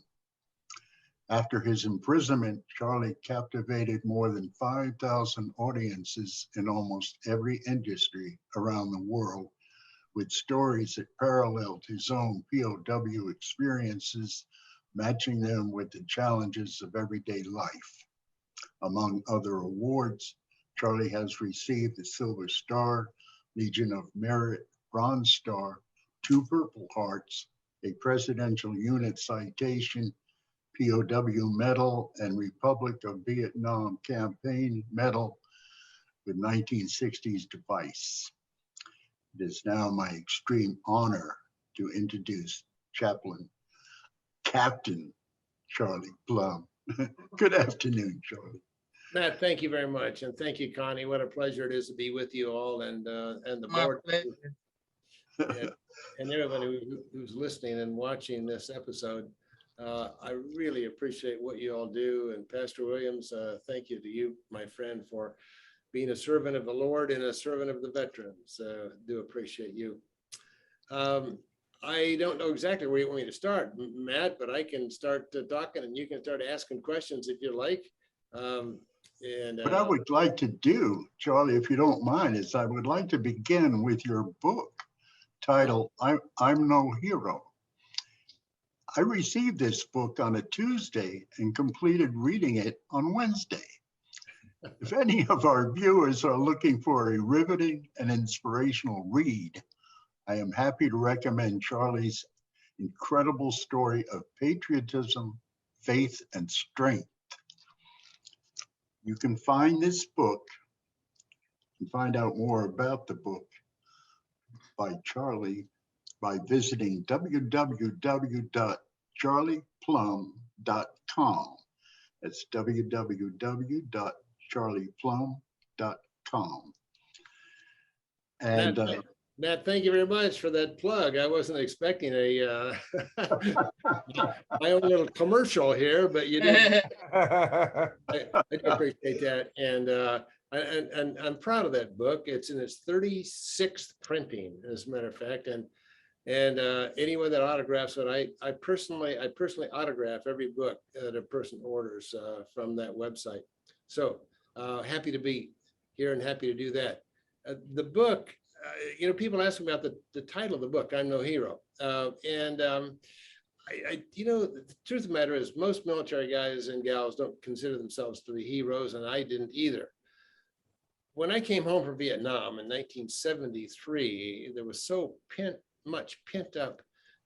After his imprisonment, Charlie captivated more than 5,000 audiences in almost every industry around the world, with stories that paralleled his own POW experiences, matching them with the challenges of everyday life. Among other awards, Charlie has received the Silver Star, Legion of Merit, Bronze Star, 2 Purple Hearts, a Presidential Unit Citation, POW Medal, and Republic of Vietnam Campaign Medal with 1960s device. It is now my extreme honor to introduce Captain Charlie Plum. Good afternoon, Charlie. Matt, thank you very much. And thank you, Connie. What a pleasure it is to be with you all and the My board. pleasure. And everybody who's listening and watching this episode. I really appreciate what you all do. And Pastor Williams, thank you to you, my friend, for being a servant of the Lord and a servant of the veterans. Do appreciate you. I don't know exactly where you want me to start, Matt, but I can start talking and you can start asking questions if you like. What I would like to do, Charlie, if you don't mind, is I would like to begin with your book titled I'm No Hero. I received this book on a Tuesday and completed reading it on Wednesday. If any of our viewers are looking for a riveting and inspirational read, I am happy to recommend Charlie's incredible story of patriotism, faith, and strength. You can find this book and find out more about the book by Charlie by visiting www.charlieplum.com. That's www.charlieplum.com. And Matt, thank you very much for that plug. I wasn't expecting a my own little commercial here, but you did. I appreciate that, and I'm proud of that book. It's in its 36th printing, as a matter of fact, and anyone that autographs it, I personally autograph every book that a person orders from that website. So happy to be here and happy to do that. The book. People ask me about the title of the book, I'm No Hero. The truth of the matter is most military guys and gals don't consider themselves to be heroes, and I didn't either. When I came home from Vietnam in 1973, there was so much pent up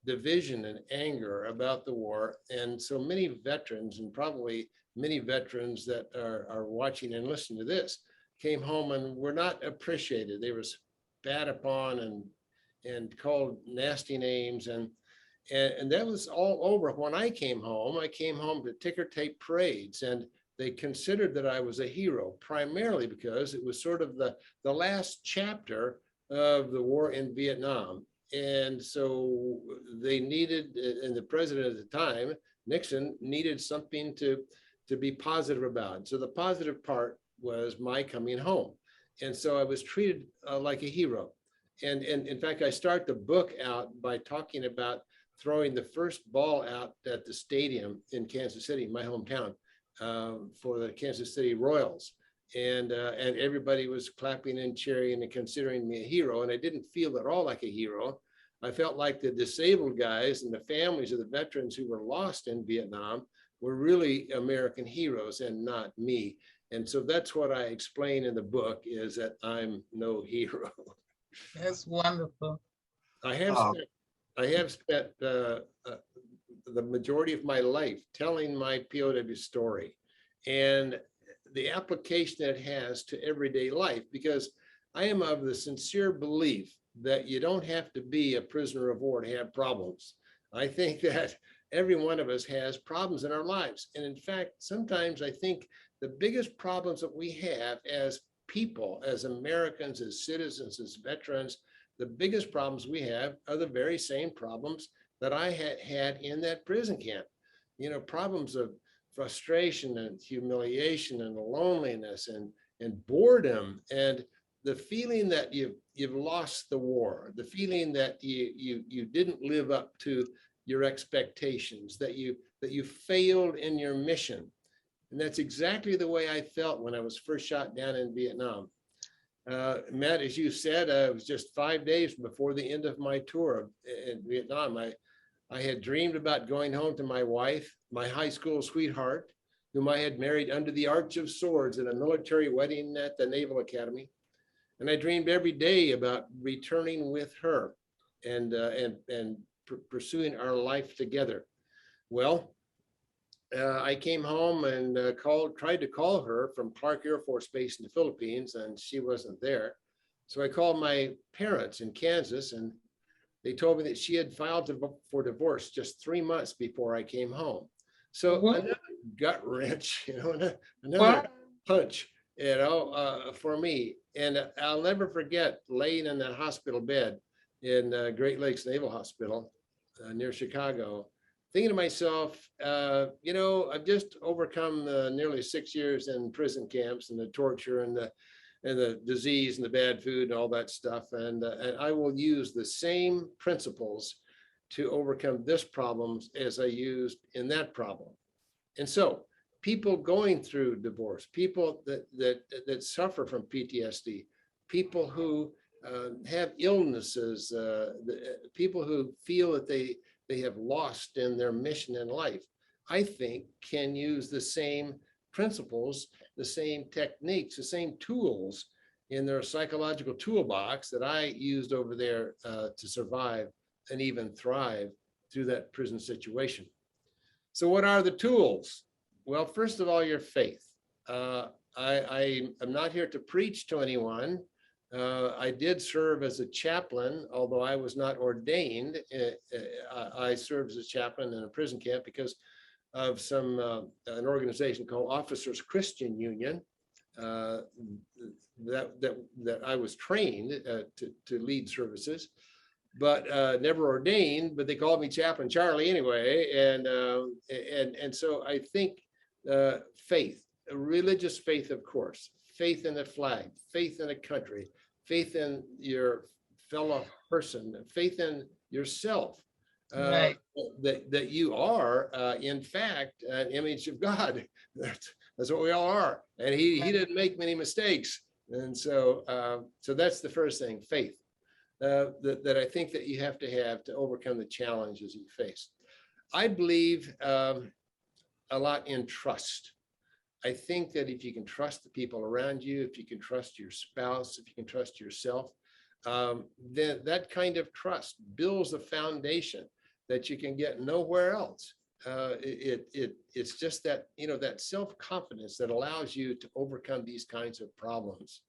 division and anger about the war. And so many veterans, and probably many veterans that are watching and listening to this, came home and were not appreciated. They were spat upon and called nasty names, and that was all over. When I came home to ticker tape parades, and they considered that I was a hero, primarily because it was sort of the last chapter of the war in Vietnam. And so they needed, and the president at the time, Nixon, needed something to be positive about. So the positive part was my coming home. And so I was treated like a hero. And in fact, I start the book out by talking about throwing the first ball out at the stadium in Kansas City, my hometown, for the Kansas City Royals. And everybody was clapping and cheering and considering me a hero. And I didn't feel at all like a hero. I felt like the disabled guys and the families of the veterans who were lost in Vietnam were really American heroes and not me. And so that's what I explain in the book, is that I'm no hero. That's wonderful. I have spent the majority of my life telling my POW story and the application it has to everyday life, because I am of the sincere belief that you don't have to be a prisoner of war to have problems. I think that every one of us has problems in our lives. And in fact, sometimes I think the biggest problems that we have as people, as Americans, as citizens, as veterans, the biggest problems we have are the very same problems that I had had in that prison camp. You know, problems of frustration and humiliation and loneliness and boredom and the feeling that you've lost the war, the feeling that you didn't live up to your expectations, that you failed in your mission. And that's exactly the way I felt when I was first shot down in Vietnam. Matt, as you said, it was just 5 days before the end of my tour in Vietnam. I had dreamed about going home to my wife, my high school sweetheart, whom I had married under the Arch of Swords at a military wedding at the Naval Academy. And I dreamed every day about returning with her and pursuing our life together. Well, I came home and tried to call her from Clark Air Force Base in the Philippines, and she wasn't there. So I called my parents in Kansas, and they told me that she had filed for divorce just 3 months before I came home. So another gut wrench, you know, another punch, you know, for me. And I'll never forget laying in that hospital bed in Great Lakes Naval Hospital near Chicago, thinking to myself, you know, I've just overcome nearly 6 years in prison camps and the torture and the disease and the bad food and all that stuff. And I will use the same principles to overcome this problem as I used in that problem. And so people going through divorce, people that suffer from PTSD, people who have illnesses, people who feel that they have lost in their mission in life, I think can use the same principles, the same techniques, the same tools in their psychological toolbox that I used over there to survive and even thrive through that prison situation. So what are the tools? Well, first of all, your faith. I am not here to preach to anyone. I did serve as a chaplain, although I was not ordained. I served as a chaplain in a prison camp because of an organization called Officers Christian Union that I was trained to lead services, but never ordained. But they called me Chaplain Charlie anyway, and so I think faith, a religious faith, of course, faith in the flag, faith in a country, faith in your fellow person, faith in yourself, Right. that you are, in fact, an image of God. That's what we all are. And he didn't make many mistakes. And so, so that's the first thing, faith, that I think that you have to overcome the challenges you face. I believe a lot in trust. I think that if you can trust the people around you, if you can trust your spouse, if you can trust yourself, then that kind of trust builds a foundation that you can get nowhere else. It's just that, you know, that self-confidence that allows you to overcome these kinds of problems.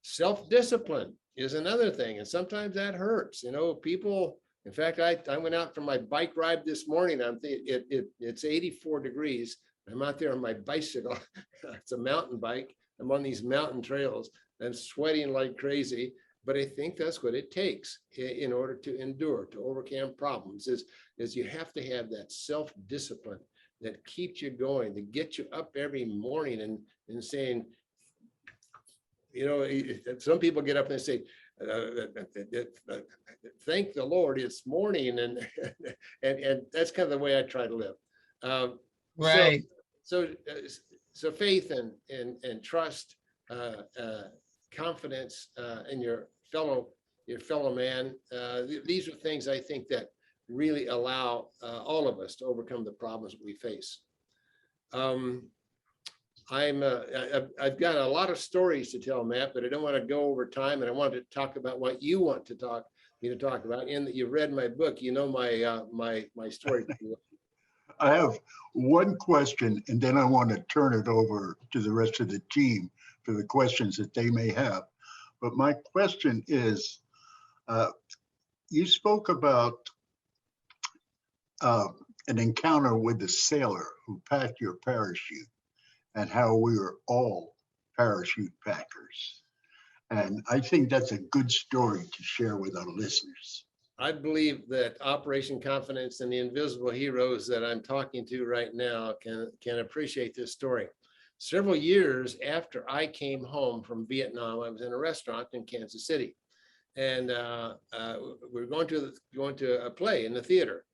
Self-discipline is another thing, and sometimes that hurts. You know, people. In fact, I went out for my bike ride this morning. It's 84 degrees. I'm out there on my bicycle. It's a mountain bike. I'm on these mountain trails. I'm sweating like crazy, but I think that's what it takes in order to endure, to overcome problems, is you have to have that self-discipline that keeps you going, that gets you up every morning and saying, you know, some people get up and they say, thank the Lord, it's morning, and that's kind of the way I try to live. Right. So faith and trust, confidence in your fellow man. These are things I think that really allow all of us to overcome the problems that we face. I've got a lot of stories to tell, Matt, but I don't want to go over time, and I want to talk about what you want to talk about. In that you've read my book, you know my story. I have one question, and then I want to turn it over to the rest of the team for the questions that they may have. But my question is, you spoke about an encounter with a sailor who packed your parachute and how we were all parachute packers. And I think that's a good story to share with our listeners. I believe that Operation Confidence and the invisible heroes that I'm talking to right now can appreciate this story. Several years after I came home from Vietnam, I was in a restaurant in Kansas City, and we were going to a play in the theater.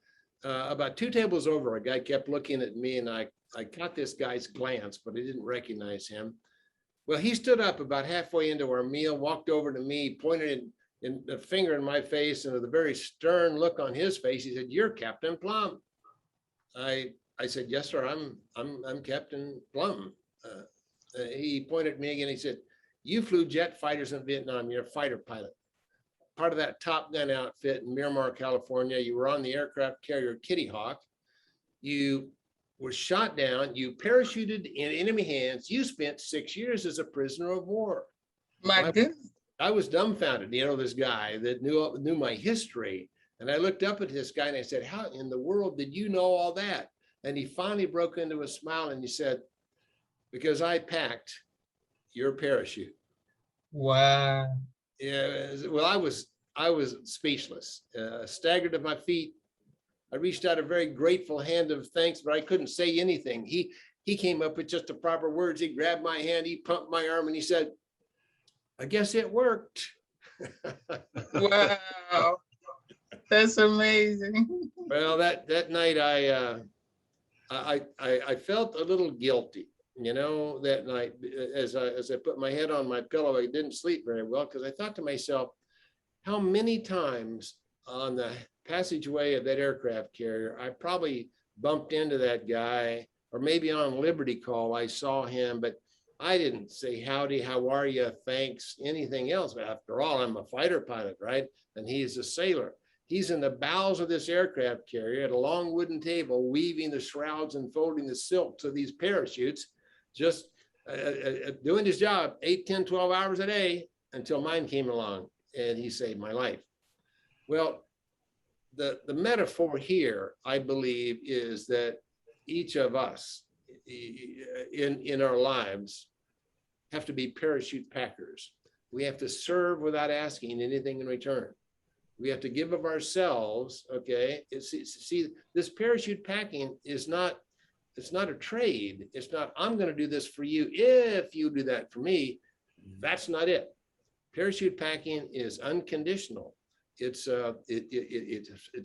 About 2 tables over, a guy kept looking at me, and I caught this guy's glance, but I didn't recognize him. Well, he stood up about halfway into our meal, walked over to me, pointed in a finger in my face, and with a very stern look on his face, he said, "You're Captain Plum." I said, "Yes, sir. I'm Captain Plum." He pointed at me again. He said, "You flew jet fighters in Vietnam. You're a fighter pilot. Part of that Top Gun outfit in Miramar, California. You were on the aircraft carrier Kitty Hawk. You were shot down. You parachuted in enemy hands. You spent 6 years as a prisoner of war." My goodness. I was dumbfounded, this guy that knew my history. And I looked up at this guy and I said, "How in the world did you know all that?" And he finally broke into a smile and he said, "Because I packed your parachute." Wow. Yeah, well, I was speechless, staggered to my feet. I reached out a very grateful hand of thanks, but I couldn't say anything. He came up with just the proper words. He grabbed my hand, he pumped my arm, and he said, "I guess it worked." Wow. That's amazing. Well, that night I felt a little guilty, that night as I put my head on my pillow. I didn't sleep very well because I thought to myself, how many times on the passageway of that aircraft carrier I probably bumped into that guy, or maybe on Liberty Call I saw him, but I didn't say howdy, how are you, thanks, anything else. After all, I'm a fighter pilot, right? And he's a sailor. He's in the bowels of this aircraft carrier at a long wooden table, weaving the shrouds and folding the silks of these parachutes, just doing his job 8, 10, 12 hours a day until mine came along and he saved my life. Well, the metaphor here, I believe, is that each of us in our lives have to be parachute packers. We have to serve without asking anything in return. We have to give of ourselves, okay? See, this parachute packing is not, it's not a trade. It's not, I'm gonna do this for you if you do that for me. That's not it. Parachute packing is unconditional. It's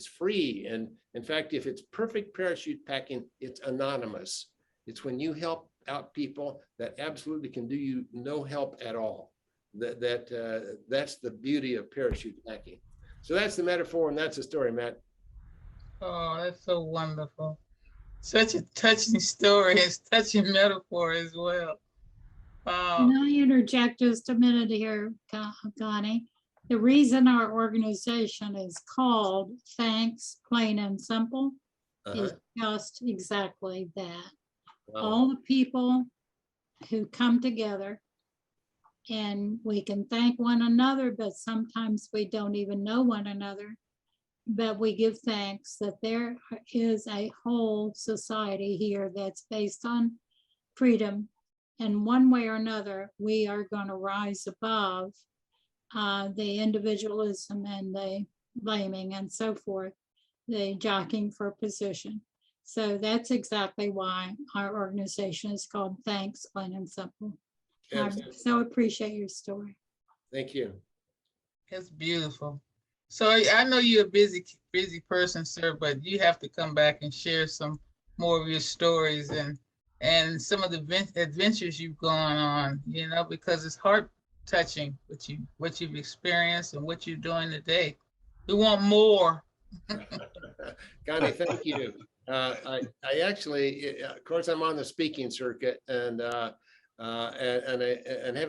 free. And in fact, if it's perfect parachute packing, it's anonymous. It's when you help out people that absolutely can do you no help at all. That's the beauty of parachute packing. So that's the metaphor, and that's the story, Matt. Oh, that's so wonderful. Such a touching story and touching metaphor as well. Can I interject just a minute here, Connie? The reason our organization is called Thanks, Plain and Simple is just exactly that. Wow. All the people who come together, and we can thank one another, but sometimes we don't even know one another. But we give thanks that there is a whole society here that's based on freedom. And one way or another, we are going to rise above the individualism and the blaming and so forth, the jockeying for position. So that's exactly why our organization is called Thanks, Plain and Simple. I so appreciate your story. Thank you. That's beautiful. So I know you're a busy person, sir, but you have to come back and share some more of your stories and some of the adventures you've gone on, because it's heart touching what you've experienced and what you're doing today. We want more. Connie, thank you. I actually, of course, I'm on the speaking circuit and have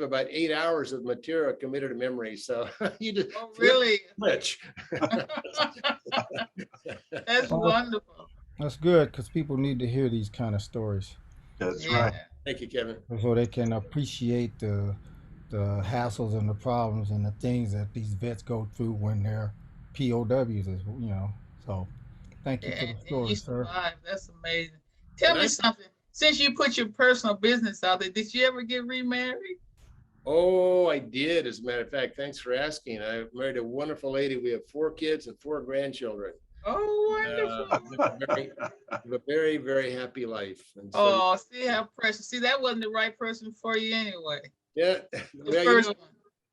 about 8 hours of material committed to memory. So you just really much. That's wonderful. That's good because people need to hear these kind of stories. That's right. Thank you, Kevin. So they can appreciate the hassles and the problems and the things that these vets go through when they're POWs, So thank you for the story, sir. That's amazing. Tell me something. Since you put your personal business out there, did you ever get remarried? Oh, I did. As a matter of fact, thanks for asking. I married a wonderful lady. We have 4 kids and 4 grandchildren. Oh, wonderful. Live a very, very happy life. And so, Oh, see how precious. See, that wasn't the right person for you anyway. yeah, The well, first one.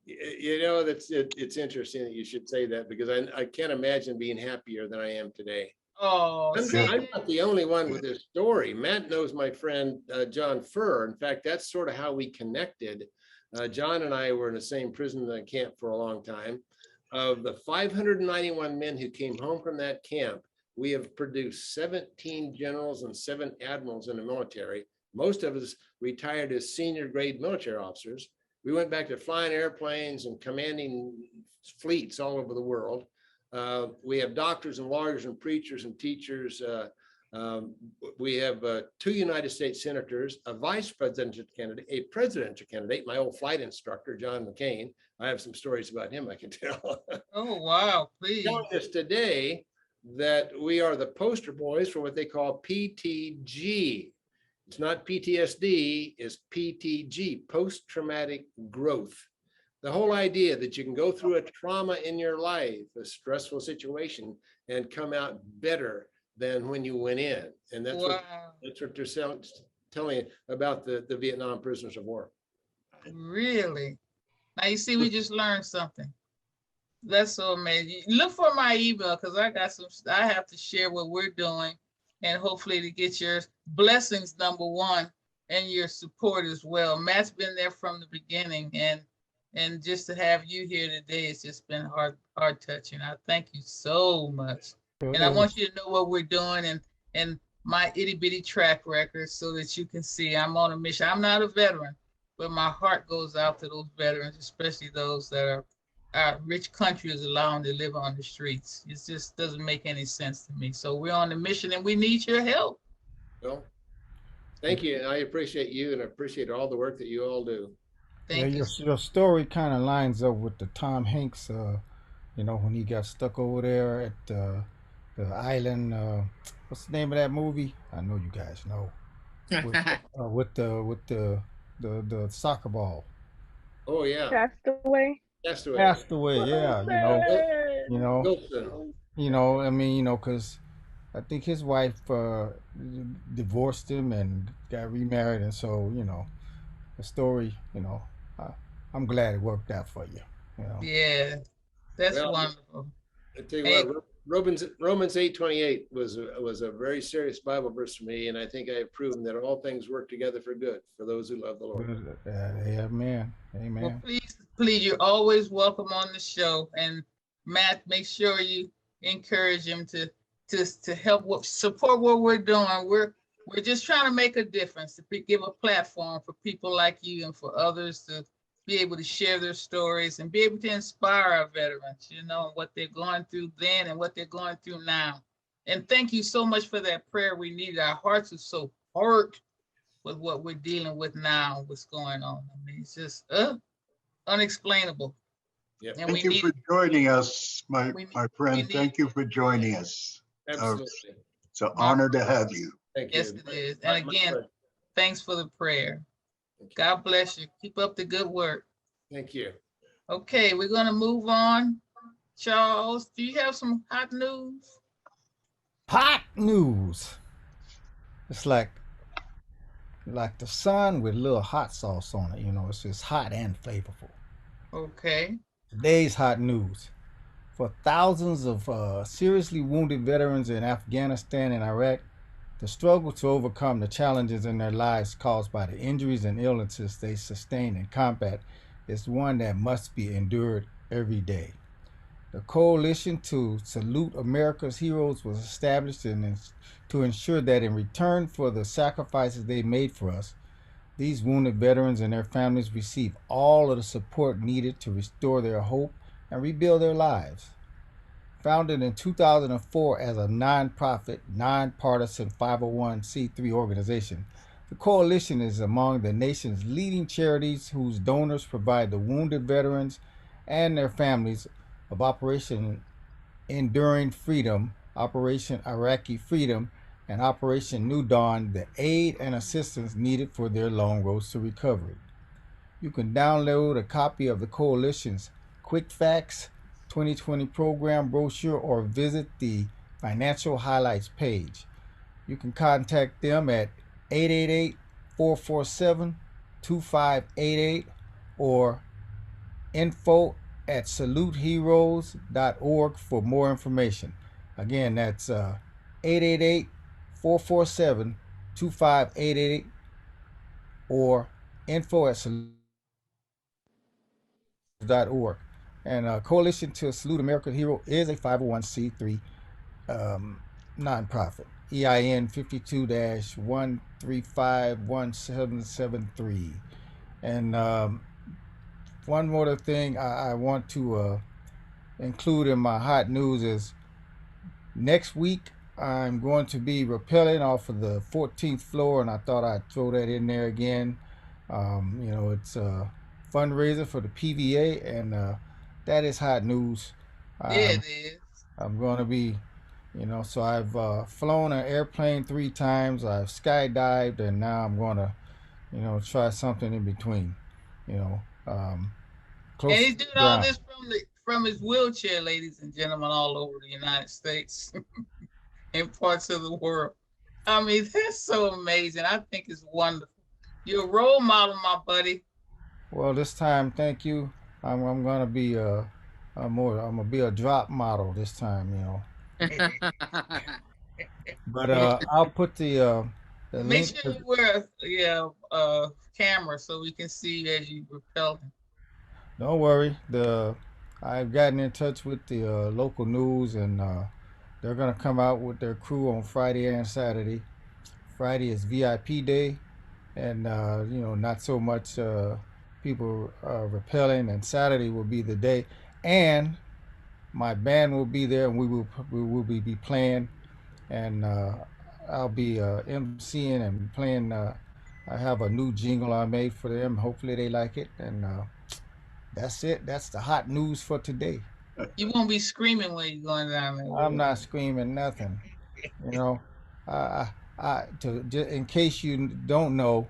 it's interesting that you should say that, because I can't imagine being happier than I am today. Oh, I'm see, not the only one with this story. Matt knows my friend John Furr. In fact, that's sort of how we connected. John and I were in the same prison camp for a long time. Of the 591 men who came home from that camp, we have produced 17 generals and 7 admirals in the military. Most of us retired as senior grade military officers. We went back to flying airplanes and commanding fleets all over the world. We have doctors and lawyers and preachers and teachers. We have 2 United States senators, a vice presidential candidate, a presidential candidate, my old flight instructor, John McCain. I have some stories about him I can tell. oh, wow, please. Telling us today that we are the poster boys for what they call PTG. It's not PTSD, it's PTG, post-traumatic growth. The whole idea that you can go through a trauma in your life, a stressful situation, and come out better than when you went in. And that's Wow. what they're telling you about the Vietnam prisoners of war. Really? Now you see, we just learned something. That's so amazing. Look for my email, because I have to share what we're doing, and hopefully to get your blessings, number one, and your support as well. Matt's been there from the beginning, and just to have you here today, it's just been heart touching. I thank you so much. And I want you to know what we're doing and my itty bitty track record, so that you can see I'm on a mission. I'm not a veteran, but my heart goes out to those veterans, especially those that are our rich country is allowing to live on the streets. It just doesn't make any sense to me. So we're on a mission, and we need your help. Well, thank you. And I appreciate you, and I appreciate all the work that you all do. Thank you. Your story kind of lines up with the Tom Hanks, when he got stuck over there at the island. What's the name of that movie? I know you guys know. With the soccer ball. Oh yeah. Castaway. Castaway, yeah. Because I think his wife divorced him and got remarried, and so the story, I'm glad it worked out for you. Yeah, that's wonderful. I tell you what, Romans 8:28 was a very serious Bible verse for me, and I think I have proven that all things work together for good for those who love the Lord. Amen. Amen. Well, please, you're always welcome on the show. And Matt, make sure you encourage him to help support what we're doing. We're just trying to make a difference, to give a platform for people like you and for others to be able to share their stories and be able to inspire our veterans, what they're going through then and what they're going through now. And thank you so much for that prayer we needed. Our hearts are so hurt with what we're dealing with now, what's going on. I mean, it's just unexplainable. Yep. And thank you for joining us, my friend. Thank you for joining us. Absolutely. It's an honor to have you. Thank you. Yes, it is. And again, thanks for the prayer. God bless you. Keep up the good work. Thank you. Okay, we're going to move on. Charles, do you have some hot news? Hot news. It's like the sun with a little hot sauce on it. It's just hot and flavorful. Okay. Today's hot news. For thousands of seriously wounded veterans in Afghanistan and Iraq, the struggle to overcome the challenges in their lives caused by the injuries and illnesses they sustain in combat is one that must be endured every day. The Coalition to Salute America's Heroes was established to ensure that in return for the sacrifices they made for us, these wounded veterans and their families receive all of the support needed to restore their hope and rebuild their lives. Founded in 2004 as a nonprofit, nonpartisan 501c3 organization, the coalition is among the nation's leading charities whose donors provide the wounded veterans and their families of Operation Enduring Freedom, Operation Iraqi Freedom, and Operation New Dawn the aid and assistance needed for their long roads to recovery. You can download a copy of the Coalition's Quick Facts 2020 program brochure or visit the Financial Highlights page. You can contact them at 888-447-2588 or info@saluteheroes.org for more information. Again, that's 888-447-2588 or info@salute.org. And Coalition to Salute American Hero is a 501c3 nonprofit. EIN 52-1351773. And one more thing I want to include in my hot news is next week I'm going to be rappelling off of the 14th floor, and I thought I'd throw that in there again. It's a fundraiser for the PVA, and that is hot news. Yeah, it is. I'm going to be, so I've flown an airplane 3 times, I've skydived, and now I'm going to, try something in between, And he's doing all this from his wheelchair, ladies and gentlemen, all over the United States and parts of the world. I mean, that's so amazing. I think it's wonderful. You're a role model, my buddy. Well, this time, thank you. I'm gonna be I'm gonna be a drop model this time, But I'll put the Make link. sure you wear a camera so we can see as you rappel. Don't worry. I've gotten in touch with the local news, and they're gonna come out with their crew on Friday and Saturday. Friday is VIP day, and not so much people rappelling, and Saturday will be the day. And my band will be there, and we will be playing, and I'll be emceeing and playing. I have a new jingle I made for them. Hopefully they like it, and that's it. That's the hot news for today. You won't be screaming when you're going down there. I'm not screaming nothing. In case you don't know,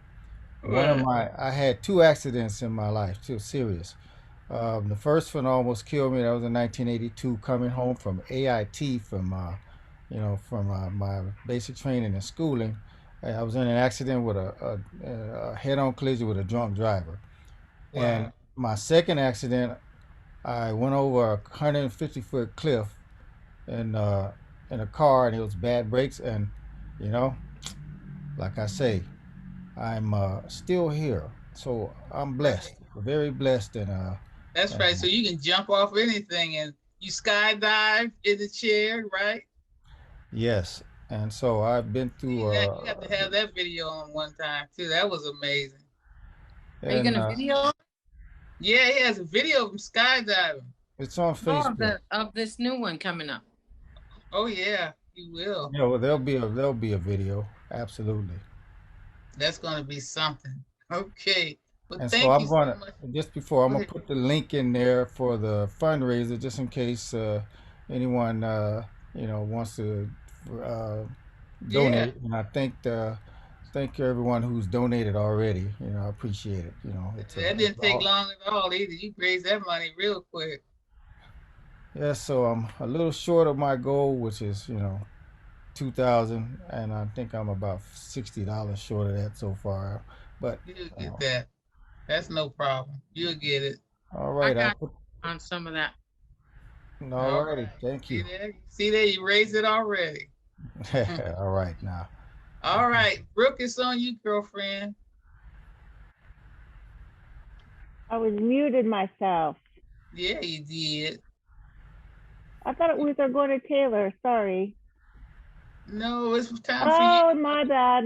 I had 2 accidents in my life, 2 serious. The first one almost killed me. That was in 1982, coming home from AIT from my basic training and schooling. I was in an accident with a head-on collision with a drunk driver. Wow. And my second accident, I went over a 150-foot cliff in a car, and it was bad brakes. And like I say, I'm still here, so I'm blessed, very blessed. And that's right. So you can jump off anything, and you skydive in the chair, right? Yes, and so I've been through. You have to have that video on one time too. That was amazing. Are you gonna video? Yeah, he has a video of him skydiving. It's on Facebook. Of this new one coming up. Oh yeah, he will. Yeah, well, there'll be a video. Absolutely. That's gonna be something. Okay. Well, And thank so I'm you gonna so much. just before I'm gonna put the link in there for the fundraiser, just in case anyone wants to donate. And I thank everyone who's donated already. I appreciate it. That didn't take long at all either. You raised that money real quick. Yeah, so I'm a little short of my goal, which is $2,000, and I think I'm about $60 short of that so far. But you'll get that. That's no problem. You'll get it. All right, I got on some of that. All righty, thank you. See there, you raised it already. All right now. All right, Brooke, it's on you, girlfriend. I was muted myself. Yeah, you did. I thought we were going to Taylor. Sorry. No, it's time for you. Oh, my bad.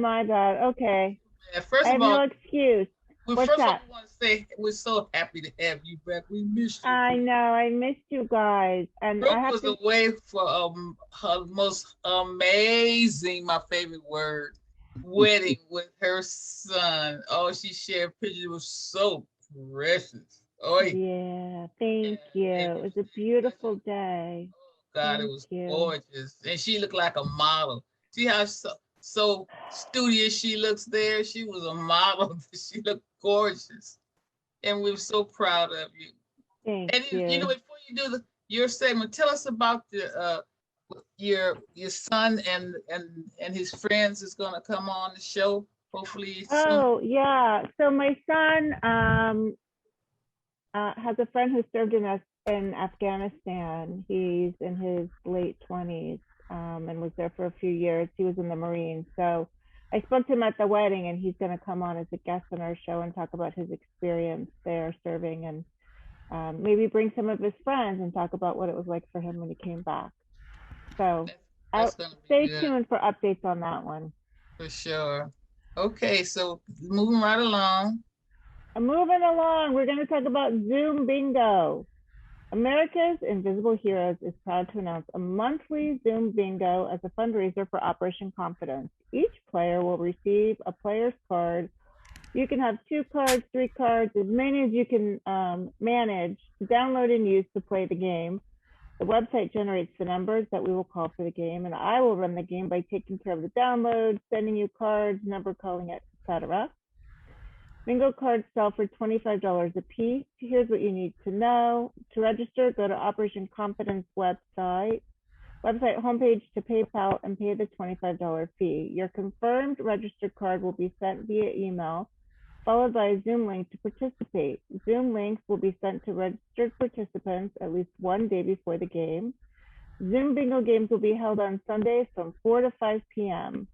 Okay. Yeah, first I have of all, no excuse. Well, What's first that? I want to say we're so happy to have you back. We missed you. I know. I missed you guys. And Brooke I have was to... away for her most amazing, my favorite word, wedding with her son. Oh, she shared pictures. It was so precious. Oh, yeah. Thank you. It was a beautiful day. God, it was gorgeous. And she looked like a model. See how so studious she looks there? She was a model. She looked gorgeous. And we're so proud of you. Thank And you know, before you do your segment, tell us about the your son and his friends is going to come on the show hopefully soon. Oh yeah, so my son has a friend who served in Afghanistan. He's in his late 20s and was there for a few years. He was in the Marines. So I spoke to him at the wedding, and he's going to come on as a guest on our show and talk about his experience there serving, and maybe bring some of his friends and talk about what it was like for him when he came back. So stay tuned for updates on that one. For sure. Okay, so moving right along. Moving along, we're going to talk about Zoom Bingo. America's Invisible Heroes is proud to announce a monthly Zoom Bingo as a fundraiser for Operation Confidence. Each player will receive a player's card. You can have 2 cards, 3 cards, as many as you can manage to download and use to play the game. The website generates the numbers that we will call for the game, and I will run the game by taking care of the download, sending you cards, number calling, etc. Bingo cards sell for $25 a piece. Here's what you need to know. To register, go to Operation Confidence website homepage to PayPal and pay the $25 fee. Your confirmed registered card will be sent via email, followed by a Zoom link to participate. Zoom links will be sent to registered participants at least one day before the game. Zoom Bingo games will be held on Sundays from 4 to 5 p.m.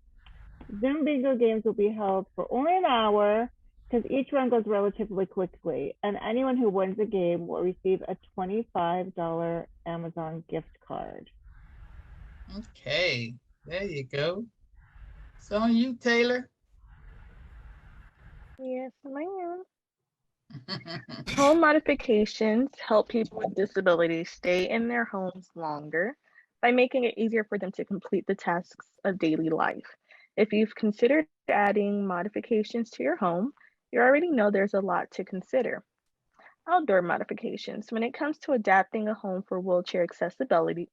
Zoom Bingo games will be held for only an hour because each round goes relatively quickly, and anyone who wins the game will receive a $25 Amazon gift card. Okay, there you go. So on you, Taylor. Yes, ma'am. Home modifications help people with disabilities stay in their homes longer by making it easier for them to complete the tasks of daily life. If you've considered adding modifications to your home, you already know there's a lot to consider. Outdoor modifications. When it comes to adapting a home for wheelchair accessibility,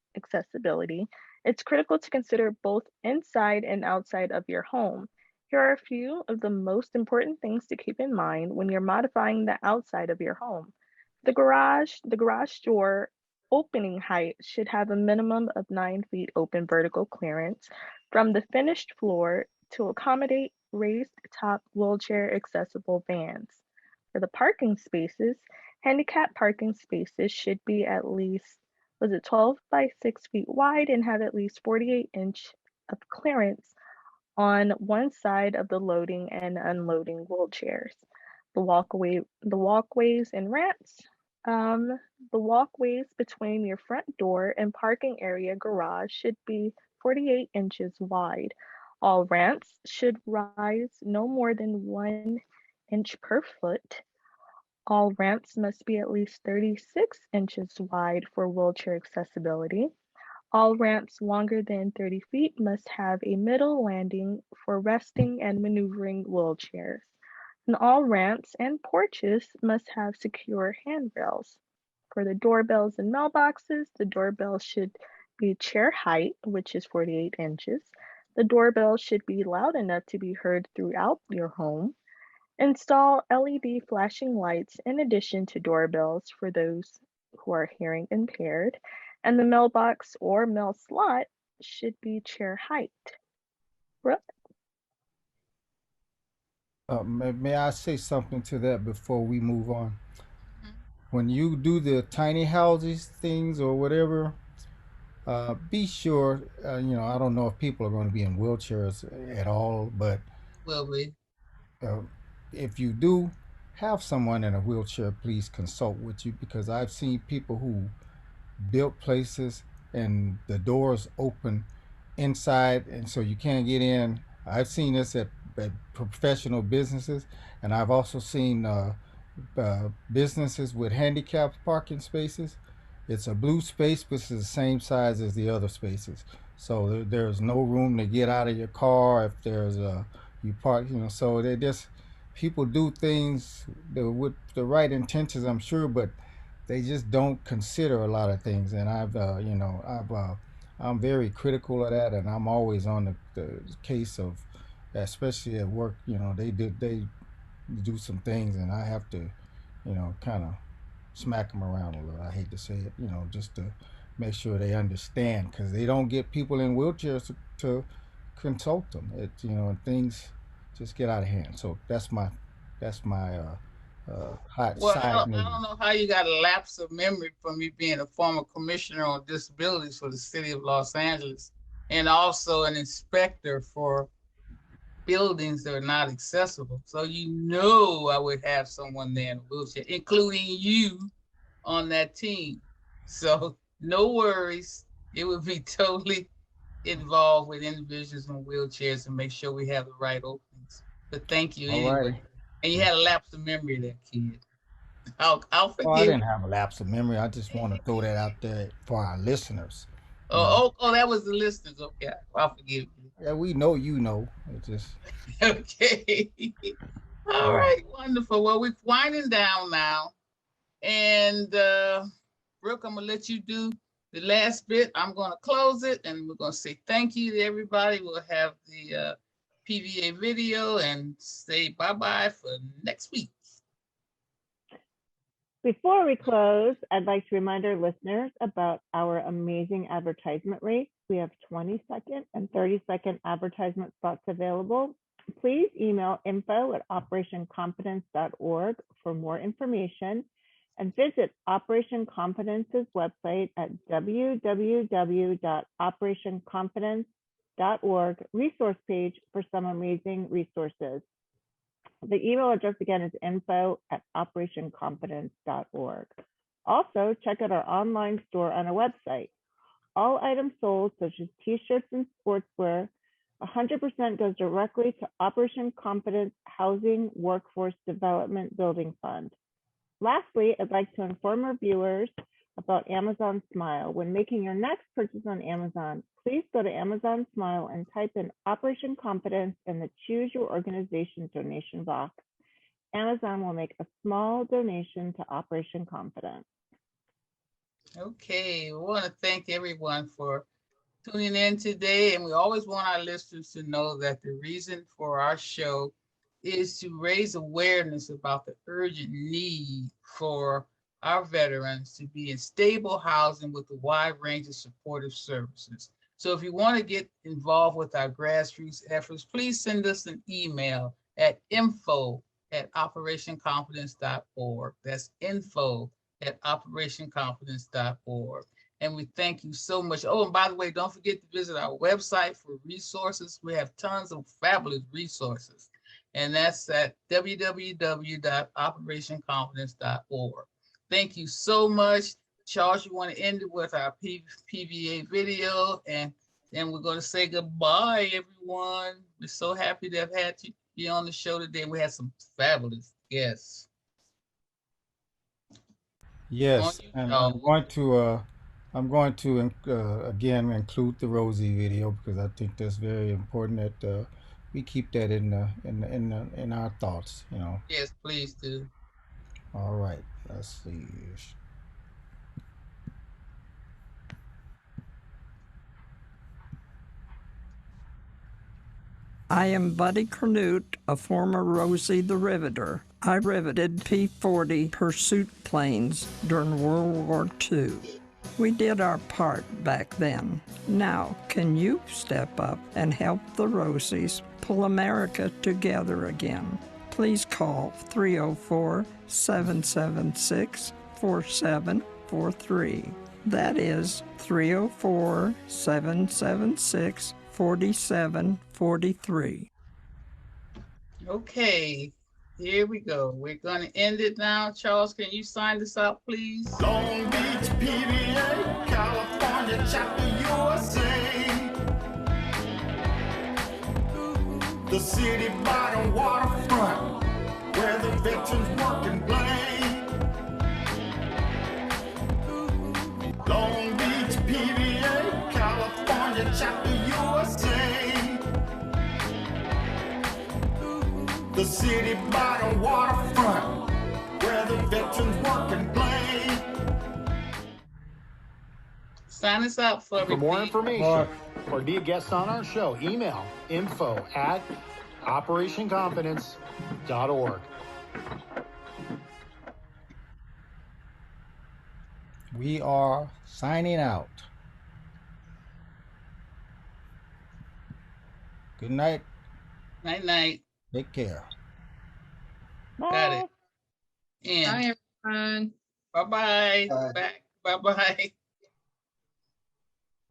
it's critical to consider both inside and outside of your home. Here are a few of the most important things to keep in mind when you're modifying the outside of your home. The garage door opening height should have a minimum of 9 feet open vertical clearance from the finished floor to accommodate raised top wheelchair accessible vans. For the parking spaces, handicap parking spaces should be at least 12 by 6 feet wide and have at least 48-inch of clearance on one side of the loading and unloading wheelchairs. The walkways and ramps. The walkways between your front door and parking area garage should be 48 inches wide. All ramps should rise no more than 1 inch per foot. All ramps must be at least 36 inches wide for wheelchair accessibility. All ramps longer than 30 feet must have a middle landing for resting and maneuvering wheelchairs. And all ramps and porches must have secure handrails. For the doorbells and mailboxes, the doorbell should be chair height, which is 48 inches. The doorbell should be loud enough to be heard throughout your home. Install LED flashing lights in addition to doorbells for those who are hearing impaired, and the mailbox or mail slot should be chair height. Brooke? May I say something to that before we move on? When you do the tiny houses things or whatever, be sure, I don't know if people are going to be in wheelchairs at all, but Will we? If you do, have someone in a wheelchair please consult with you, because I've seen people who built places and the doors open inside and so you can't get in. I've seen this at professional businesses, and I've also seen businesses with handicapped parking spaces. It's a blue space, but it's the same size as the other spaces. So there's no room to get out of your car if there's you park, so they just, people do things with the right intentions, I'm sure, but they just don't consider a lot of things. And I'm very critical of that, and I'm always on the case of, especially at work, they do some things, and I have to kind of smack them around a little. I hate to say it, just to make sure they understand, because they don't get people in wheelchairs to consult them. And things just get out of hand. So that's my hot Well, side I news. don't know how you got a lapse of memory from me being a former commissioner on disabilities for the city of Los Angeles and also an inspector for buildings that are not accessible. So I would have someone there in a wheelchair, including you on that team. So no worries. It would be totally involved with individuals in wheelchairs and make sure we have the right openings. But thank you All anyway. righty. And you had a lapse of memory, that kid. I'll Oh, I forgive didn't you. have a lapse of memory. I just want to throw that out there for our listeners. That was the listeners. Okay, I'll forgive you. Yeah, we know you know. It just Okay. All right, wonderful. Well, we're winding down now. And Brooke, I'm gonna let you do the last bit. I'm gonna close it and we're gonna say thank you to everybody. We'll have the PVA video and say bye-bye for next week. Before we close, I'd like to remind our listeners about our amazing advertisement rates. We have 20-second and 30-second advertisement spots available. Please email info@operationconfidence.org for more information and visit Operation Confidence's website at www.operationconfidence.org resource page for some amazing resources. The email address again is info@operationconfidence.org. Also, check out our online store on our website. All items sold, such as t-shirts and sportswear, 100% goes directly to Operation Confidence Housing Workforce Development Building Fund. Lastly, I'd like to inform our viewers about Amazon Smile. When making your next purchase on Amazon, please go to Amazon Smile and type in Operation Confidence in the Choose Your Organization donation box. Amazon will make a small donation to Operation Confidence. Okay, we want to thank everyone for tuning in today. And we always want our listeners to know that the reason for our show is to raise awareness about the urgent need for our veterans to be in stable housing with a wide range of supportive services. So if you want to get involved with our grassroots efforts, please send us an email at info@operationconfidence.org. That's info@operationconfidence.org. And we thank you so much. Oh, and by the way, don't forget to visit our website for resources. We have tons of fabulous resources. And that's at www.operationconfidence.org. Thank you so much. Charles, you want to end it with our PVA video, and then we're going to say goodbye, everyone. We're so happy to have had you be on the show today. We had some fabulous guests. yes, and I'm going to again include the Rosie video, because I think that's very important that we keep that in our thoughts. Yes, please do. All right, let's see. I am Buddy Canute, a former Rosie the Riveter. I riveted P-40 pursuit planes during World War II. We did our part back then. Now, can you step up and help the Rosies pull America together again? Please call 304-776-4743. That is 304-776-4743. Okay, here we go. We're going to end it now. Charles, can you sign this out, please? Long Beach, PVA, California, chapter USA. The city by the waterfront, where the veterans work and play. Long Beach, PVA, California, chapter USA. The city by the waterfront, where the veterans work and play. Sign us out for For more information or be a guest on our show, email info@operationconfidence.org. We are signing out. Good night. Night, night. Take care. Got it. Bye. And Bye, everyone. bye-bye. Bye. Back. Bye-bye.